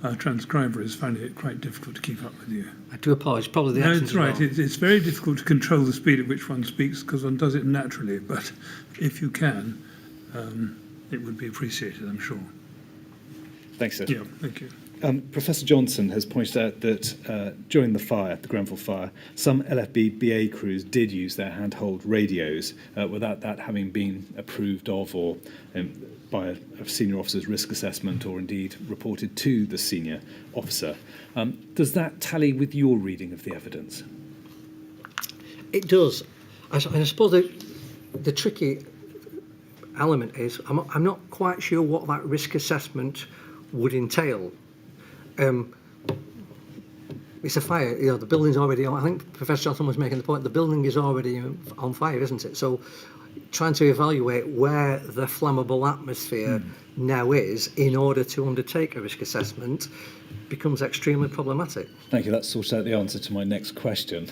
our transcriber is finding it quite difficult to keep up with you. I do apologise. Probably the No, accent it's right. as well. It's very difficult to control the speed at which one speaks because one does it naturally. But if you can, it would be appreciated, I'm sure. Thanks, sir. Yeah, thank you. Professor Johnson has pointed out that during the fire, the Grenfell fire, some LFB BA crews did use their handheld radios without that having been approved of or by a senior officer's risk assessment or indeed reported to the senior officer. Does that tally with your reading of the evidence? It does. I suppose the tricky element is I'm not quite sure what that risk assessment would entail. It's a fire, the building's already on. I think Professor Johnson was making the point, the building is already on fire, isn't it? So trying to evaluate where the flammable atmosphere now is in order to undertake a risk assessment becomes extremely problematic. Thank you. That sorts out the answer to my next question.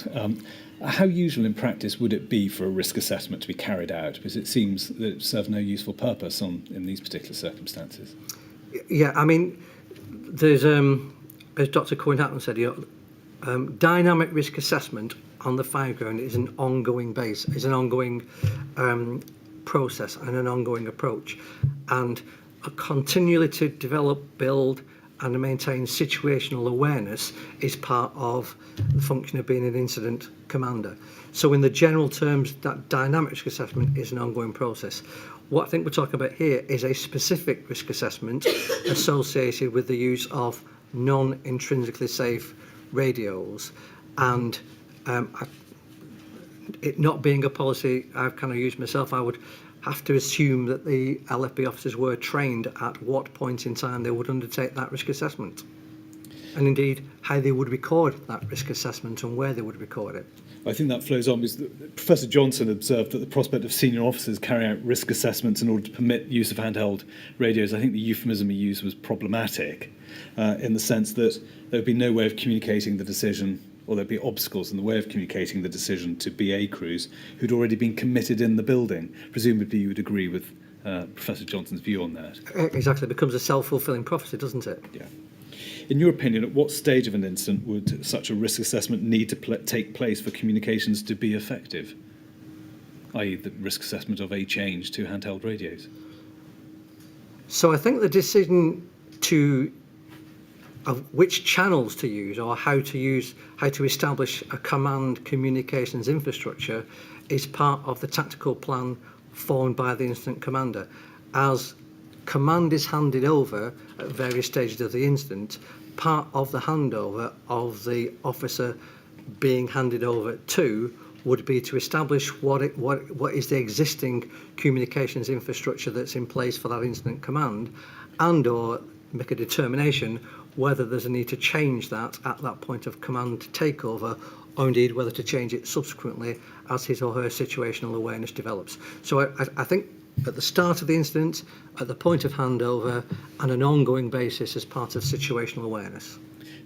How usual in practice would it be for a risk assessment to be carried out? Because it seems that it serves no useful purpose in these particular circumstances. Yeah, I mean, there's, as Dr. Cohen-Hatton said, dynamic risk assessment on the fire ground is an ongoing process and an ongoing approach, and continually to develop, build and maintain situational awareness is part of the function of being an incident commander. So in the general terms, that dynamic risk assessment is an ongoing process. What I think we're talking about here is a specific risk assessment associated with the use of non-intrinsically safe radios, and it not being a policy I've kind of used myself, I would have to assume that the LFB officers were trained at what point in time they would undertake that risk assessment, and indeed how they would record that risk assessment and where they would record it. I think that flows on because Professor Johnson observed that the prospect of senior officers carrying out risk assessments in order to permit use of handheld radios, I think the euphemism he used was problematic, in the sense that there would be no way of communicating the decision, or there'd be obstacles in the way of communicating the decision to BA crews who'd already been committed in the building. Presumably you would agree with Professor Johnson's view on that. Exactly, it becomes a self-fulfilling prophecy, doesn't it? Yeah. In your opinion, at what stage of an incident would such a risk assessment need to take place for communications to be effective, i.e. the risk assessment of a change to handheld radios? So I think the decision of which channels to use or how to establish a command communications infrastructure is part of the tactical plan formed by the incident commander. As command is handed over at various stages of the incident, part of the handover of the officer being handed over to would be to establish what is the existing communications infrastructure that's in place for that incident command, and or make a determination whether there's a need to change that at that point of command takeover, or indeed whether to change it subsequently as his or her situational awareness develops. So I think at the start of the incident, at the point of handover, and an ongoing basis as part of situational awareness.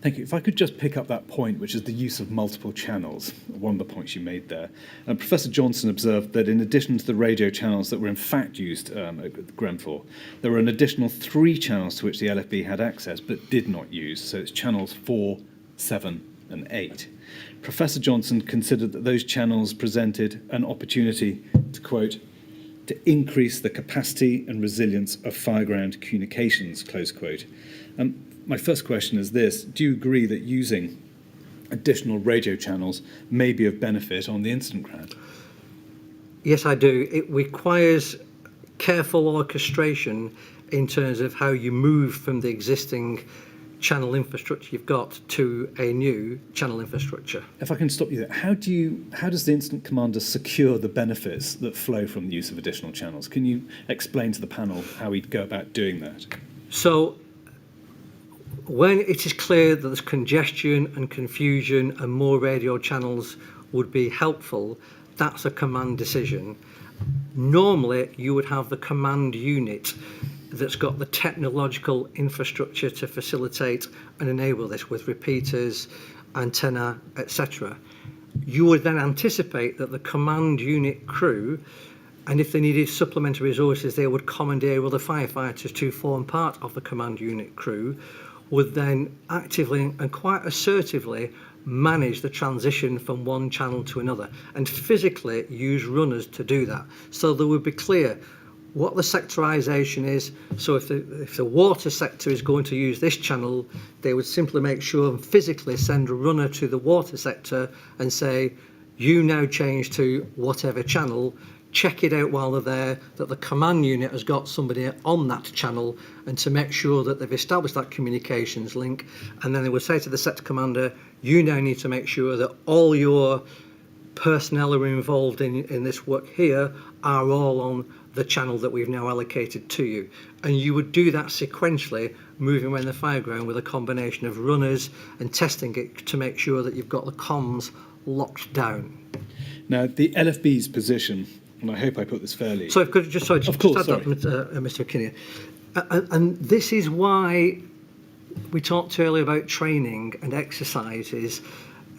Thank you. If I could just pick up that point, which is the use of multiple channels, one of the points you made there. Professor Johnson observed that in addition to the radio channels that were in fact used at Grenfell, there were an additional 3 channels to which the LFB had access but did not use. So it's channels 4, 7 and 8. Professor Johnson considered that those channels presented an opportunity to, quote, to increase the capacity and resilience of fireground communications, close quote. My first question is this: do you agree that using additional radio channels may be of benefit on the incident ground? Yes, I do. It requires careful orchestration in terms of how you move from the existing channel infrastructure you've got to a new channel infrastructure. If I can stop you there, how does the incident commander secure the benefits that flow from the use of additional channels? Can you explain to the panel how he'd go about doing that? So when it is clear that there's congestion and confusion and more radio channels would be helpful, that's a command decision. Normally, you would have the command unit that's got the technological infrastructure to facilitate and enable this with repeaters, antenna, etc. You would then anticipate that the command unit crew, and if they needed supplementary resources, they would commandeer other firefighters to form part of the command unit crew, would then actively and quite assertively manage the transition from one channel to another and physically use runners to do that. So there would be clear what the sectorisation is. So if the water sector is going to use this channel, they would simply make sure and physically send a runner to the water sector and say, you now change to whatever channel, check it out while they're there, that the command unit has got somebody on that channel, and to make sure that they've established that communications link. And then they would say to the sector commander, you now need to make sure that all your personnel who are involved in this work here are all on the channel that we've now allocated to you. And you would do that sequentially, moving around the fireground with a combination of runners and testing it to make sure that you've got the comms locked down. Now, the LFB's position, and I hope I put this fairly... So if I could just add that, Mr. McKinney. And this is why we talked earlier about training and exercises.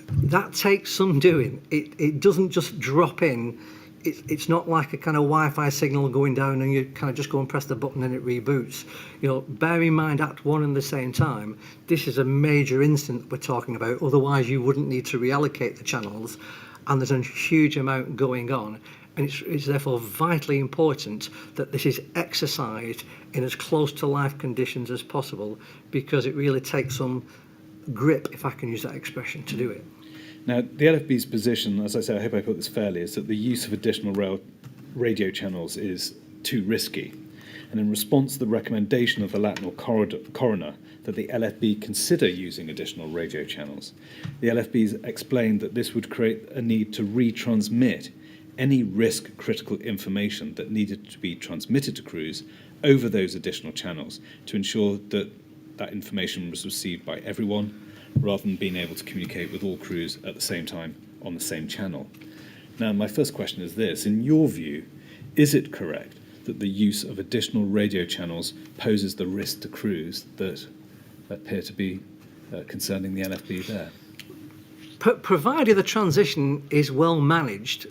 That takes some doing. It doesn't just drop in. It's not like a kind of Wi-Fi signal going down and you kind of just go and press the button and it reboots. You know, bear in mind at one and the same time, this is a major incident we're talking about. Otherwise, you wouldn't need to reallocate the channels, and there's a huge amount going on. And it's therefore vitally important that this is exercised in as close to life conditions as possible, because it really takes some grip, if I can use that expression, to do it. Now, the LFB's position, as I say, I hope I put this fairly, is that the use of additional radio channels is too risky. And in response to the recommendation of the Latinal coroner that the LFB consider using additional radio channels, the LFB's explained that this would create a need to retransmit any risk-critical information that needed to be transmitted to crews over those additional channels to ensure that that information was received by everyone, rather than being able to communicate with all crews at the same time on the same channel. Now, my first question is this. In your view, is it correct that the use of additional radio channels poses the risk to crews that appear to be concerning the LFB there? Provided the transition is well managed,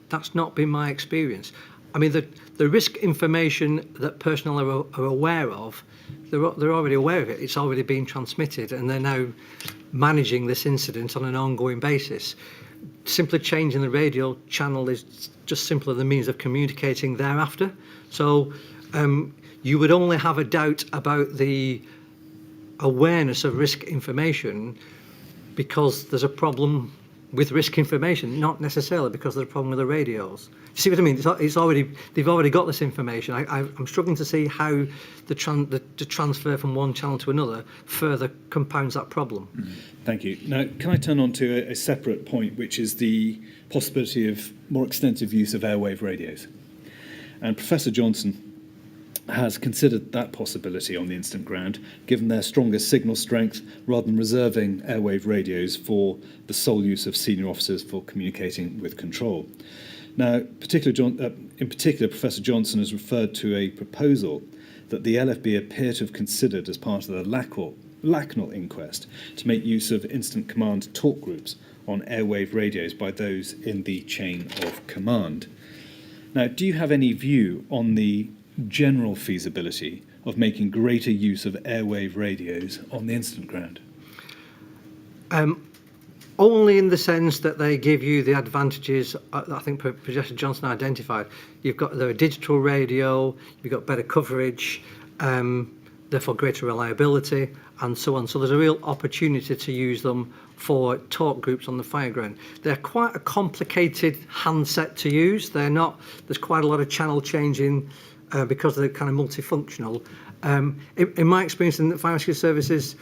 that's not been my experience. I mean, the risk information that personnel are aware of, they're already aware of it. It's already been transmitted, and they're now managing this incident on an ongoing basis. Simply changing the radio channel is just simply the means of communicating thereafter. So you would only have a doubt about the awareness of risk information because there's a problem with risk information, not necessarily because there's a problem with the radios. You see what I mean? They've already got this information. I'm struggling to see how the transfer from one channel to another further compounds that problem. Thank you. Now, can I turn on to a separate point, which is the possibility of more extensive use of airwave radios? And Professor Johnson has considered that possibility on the incident ground, given their stronger signal strength, rather than reserving airwave radios for the sole use of senior officers for communicating with control. Now, in particular, Professor Johnson has referred to a proposal that the LFB appear to have considered as part of the LACNAL inquest to make use of incident command talk groups on airwave radios by those in the chain of command. Now, do you have any view on the general feasibility of making greater use of airwave radios on the incident ground? Only in the sense that they give you the advantages I think Professor Johnson identified. You've got the digital radio, you've got better coverage, therefore greater reliability, and so on. So there's a real opportunity to use them for talk groups on the fire ground. They're quite a complicated handset to use. There's quite a lot of channel changing because they're kind of multifunctional. In my experience in the fire rescue services,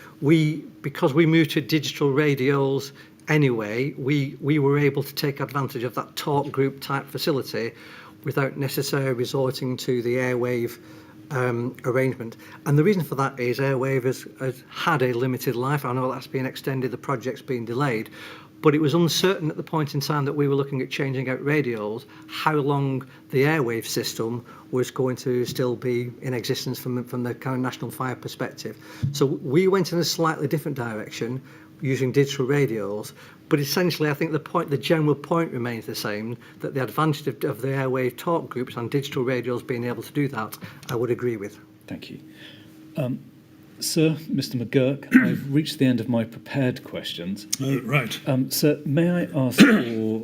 because we moved to digital radios anyway, we were able to take advantage of that talk group type facility without necessarily resorting to the airwave arrangement. And the reason for that is Airwave has had a limited life. I know that's been extended, the project's been delayed, but it was uncertain at the point in time that we were looking at changing out radios how long the Airwave system was going to still be in existence from the kind of national fire perspective. So we went in a slightly different direction using digital radios, but essentially I think the general point remains the same, that the advantage of the airwave talk groups and digital radios being able to do that, I would agree with. Thank you. Sir, Mr. McGuirk, I've reached the end of my prepared questions. Oh, right. Sir, may I ask for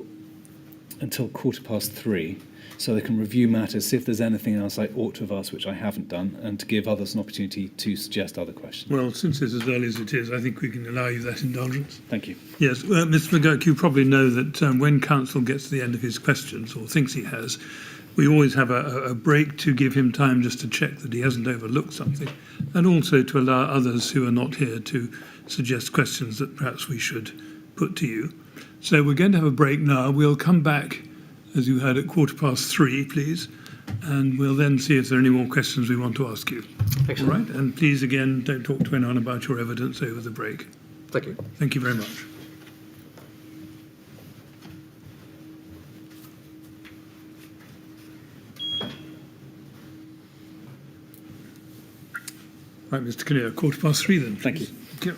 until 3:15 so they can review matters, see if there's anything else I ought to have asked which I haven't done, and to give others an opportunity to suggest other questions? Well, since it's as early as it is, I think we can allow you that indulgence. Thank you. Yes, Mr. McGuirk, you probably know that when counsel gets to the end of his questions, or thinks he has, we always have a break to give him time just to check that he hasn't overlooked something, and also to allow others who are not here to suggest questions that perhaps we should put to you. So we're going to have a break now. We'll come back, as you heard, at 3:15, please, and we'll then see if there are any more questions we want to ask you. Excellent. All right, and please, again, don't talk to anyone about your evidence over the break. Thank you. Thank you very much. Right, Mr. Kinnear, 3:15 then. Thank you. Thank you.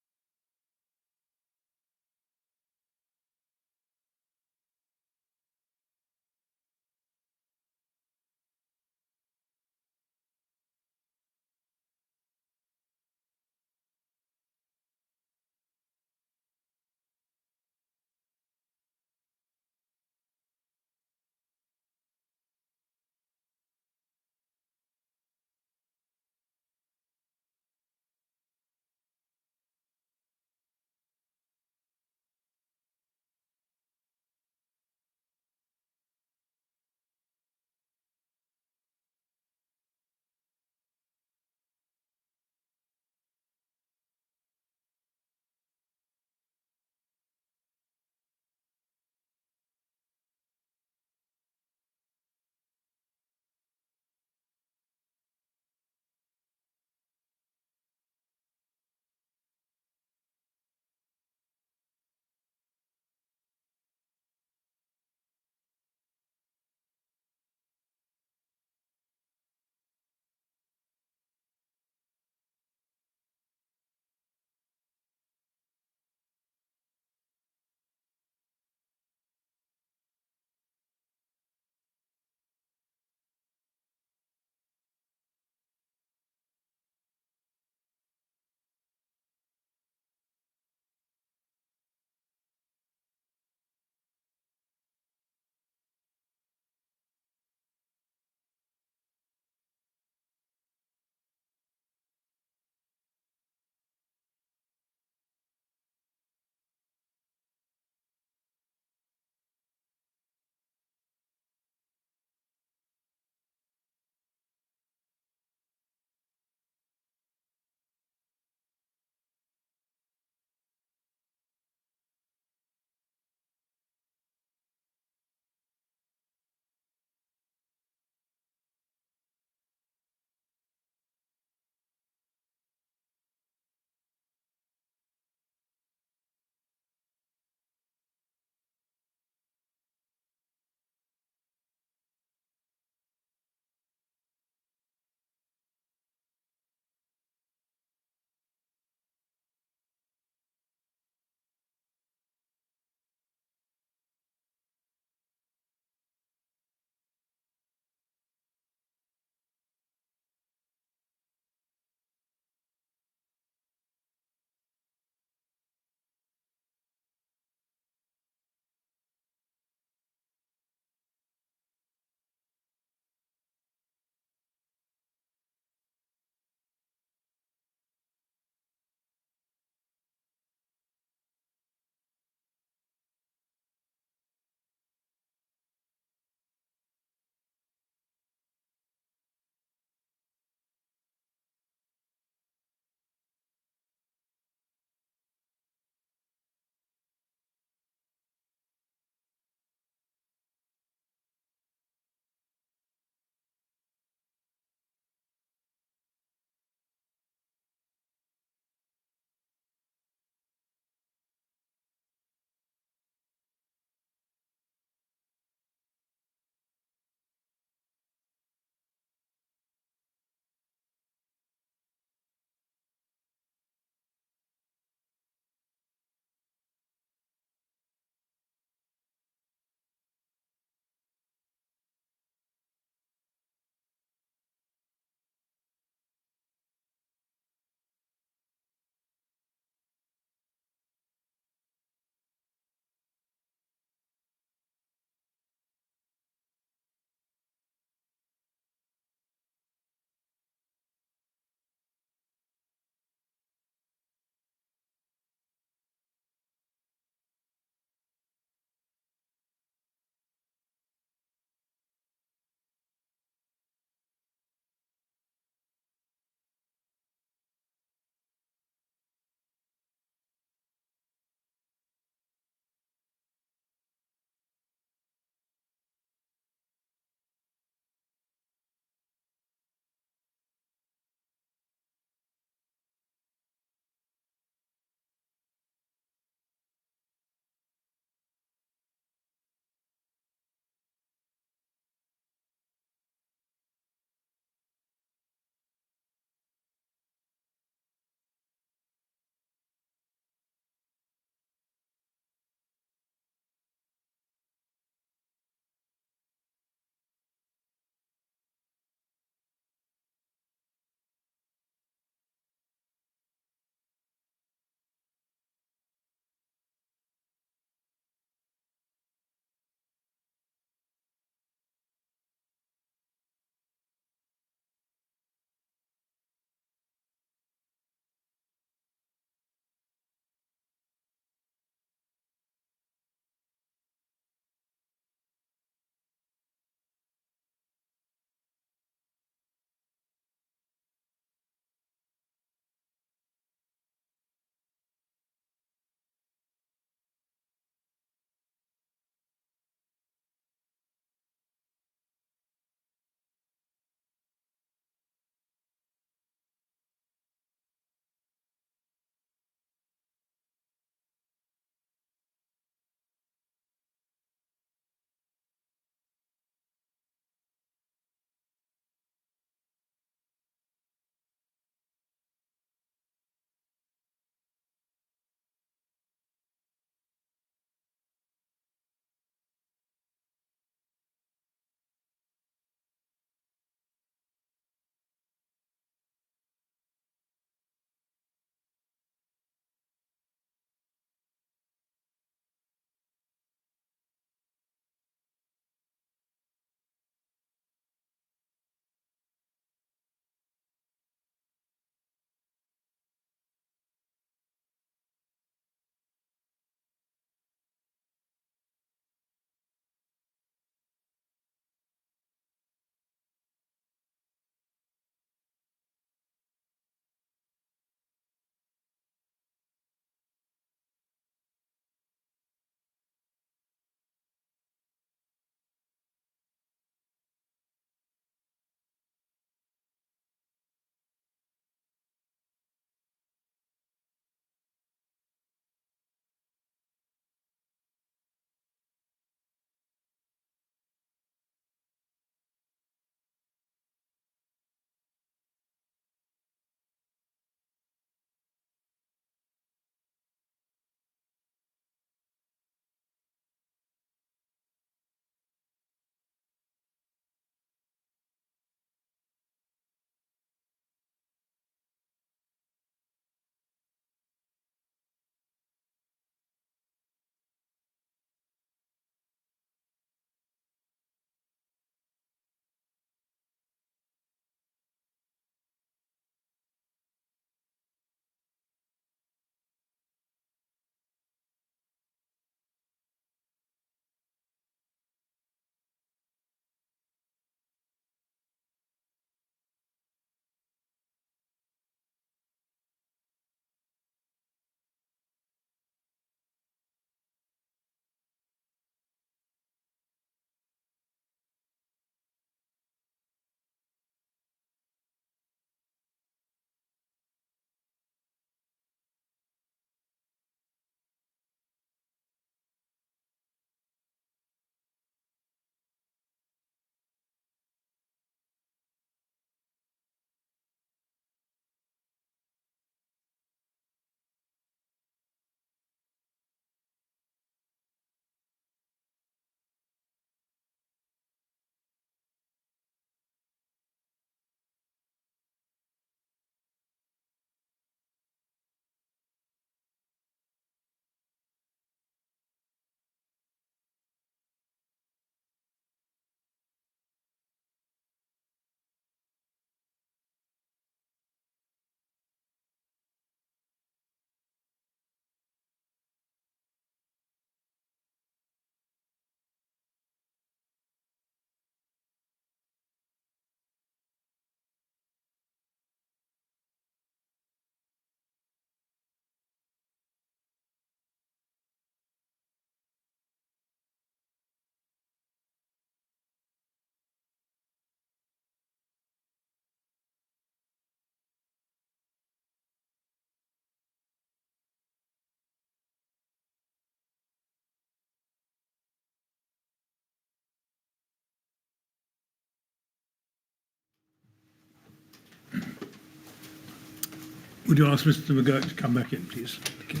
Would you ask Mr. McGuirk to come back in, please? Thank you.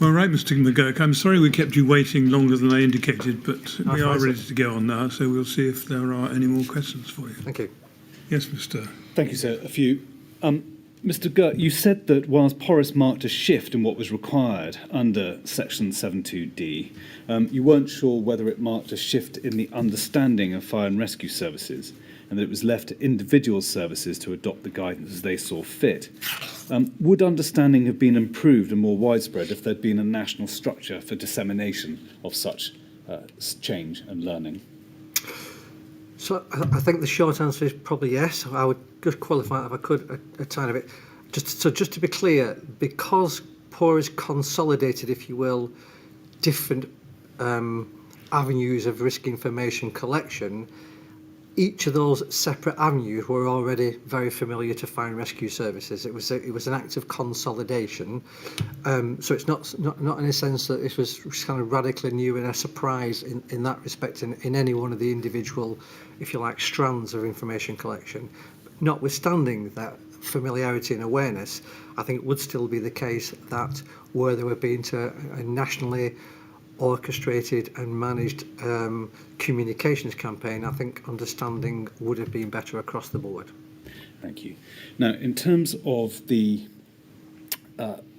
Well, right, Mr. McGuirk, I'm sorry we kept you waiting longer than I indicated, but we are ready to go on now, so we'll see if there are any more questions for you. Thank you. Yes, Mr. Thank you, sir. A few. Mr. Gurt, you said that whilst Porus marked a shift in what was required under Section 72D, you weren't sure whether it marked a shift in the understanding of fire and rescue services, and that it was left to individual services to adopt the guidance as they saw fit. Would understanding have been improved and more widespread if there'd been a national structure for dissemination of such change and learning? So I think the short answer is probably yes. I would just qualify it if I could a tiny bit. Just to be clear, because POR consolidated, if you will, different avenues of risk information collection, each of those separate avenues were already very familiar to fire and rescue services. It was an act of consolidation. So it's not in a sense that it was kind of radically new and a surprise in that respect in any one of the individual, if you like, strands of information collection. Notwithstanding that familiarity and awareness, I think it would still be the case that where they were being to a nationally orchestrated and managed communications campaign, I think understanding would have been better across the board. Thank you. Now, in terms of the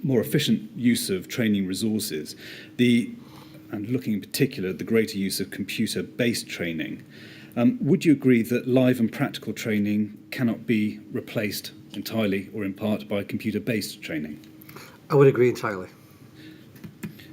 more efficient use of training resources, and looking in particular at the greater use of computer-based training, would you agree that live and practical training cannot be replaced entirely or in part by computer-based training? I would agree entirely.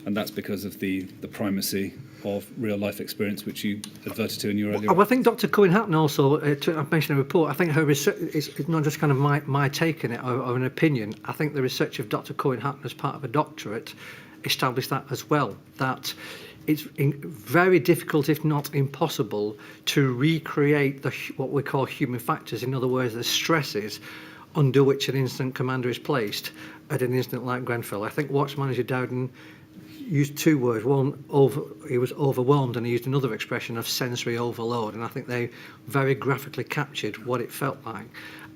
And that's because of the primacy of real-life experience, which you adverted to in your earlier... Well, I think Dr. Cohen-Hatton also, I mentioned a report, I think her research is not just kind of my take on it or an opinion. I think the research of Dr. Cohen-Hatton as part of a doctorate established that as well, that it's very difficult, if not impossible, to recreate what we call human factors, in other words, the stresses under which an incident commander is placed at an incident like Grenfell. I think Watch Manager Dowden used two words. One, he was overwhelmed, and he used another expression of sensory overload, and I think they very graphically captured what it felt like.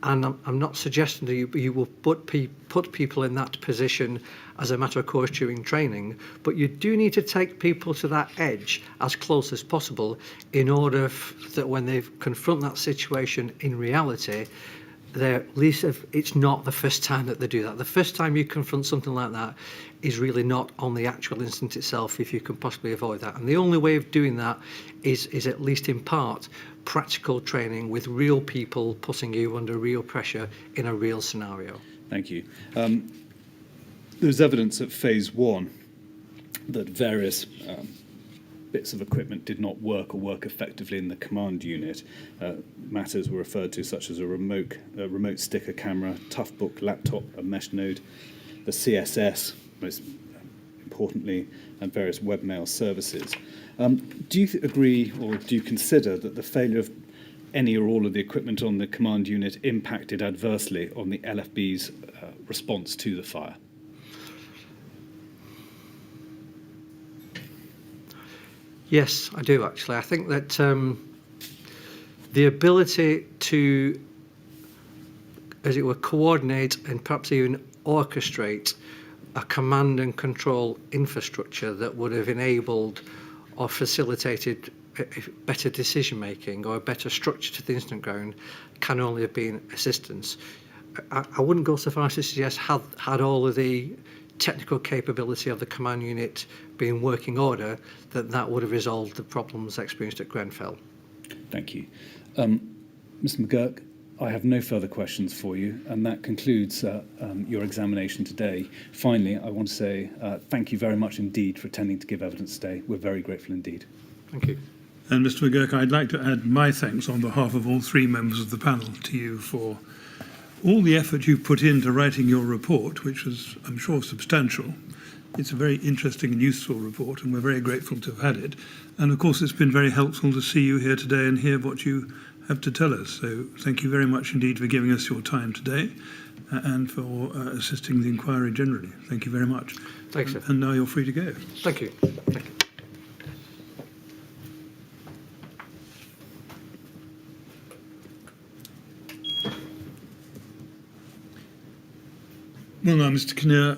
And I'm not suggesting that you will put people in that position as a matter of course during training, but you do need to take people to that edge as close as possible in order that when they confront that situation in reality, at least it's not the first time that they do that. The first time you confront something like that is really not on the actual incident itself, if you can possibly avoid that. And the only way of doing that is at least in part practical training with real people putting you under real pressure in a real scenario. Thank you. There's evidence at phase one that various bits of equipment did not work or work effectively in the command unit. Matters were referred to such as a remote sticker camera, tough book laptop, a mesh node, the CSS, most importantly, and various webmail services. Do you agree, or do you consider that the failure of any or all of the equipment on the command unit impacted adversely on the LFB's response to the fire? Yes, I do actually. I think that the ability to, as it were, coordinate and perhaps even orchestrate a command and control infrastructure that would have enabled or facilitated better decision making or a better structure to the incident ground can only have been assistance. I wouldn't go so far as to suggest had all of the technical capability of the command unit be in working order, that would have resolved the problems experienced at Grenfell. Thank you. Mr. McGuirk, I have no further questions for you, and that concludes your examination today. Finally, I want to say thank you very much indeed for attending to give evidence today. We're very grateful indeed. Thank you. And Mr. McGuirk, I'd like to add my thanks on behalf of all three members of the panel to you for all the effort you've put into writing your report, which was, I'm sure, substantial. It's a very interesting and useful report, and we're very grateful to have had it. And of course, it's been very helpful to see you here today and hear what you have to tell us. So thank you very much indeed for giving us your time today and for assisting the inquiry generally. Thank you very much. Thanks, sir. And now you're free to go. Thank you. Thank you. Well, now, Mr. Kinnear,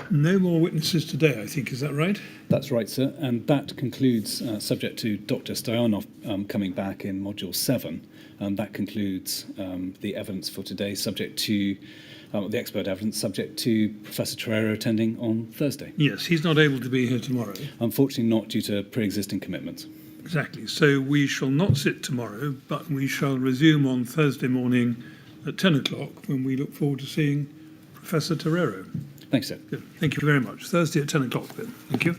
no more witnesses today, I think. Is that right? That's right, sir. And that concludes, subject to Dr. Stoyanov coming back in Module 7, that concludes the evidence for today, subject to the expert evidence, subject to Professor Torreira attending on Thursday. Yes, he's not able to be here tomorrow. Unfortunately not, due to pre-existing commitments. Exactly. So we shall not sit tomorrow, but we shall resume on Thursday morning at 10 o'clock when we look forward to seeing Professor Torreira. Thanks, sir. Good. Thank you very much. Thursday at 10 o'clock then. Thank you.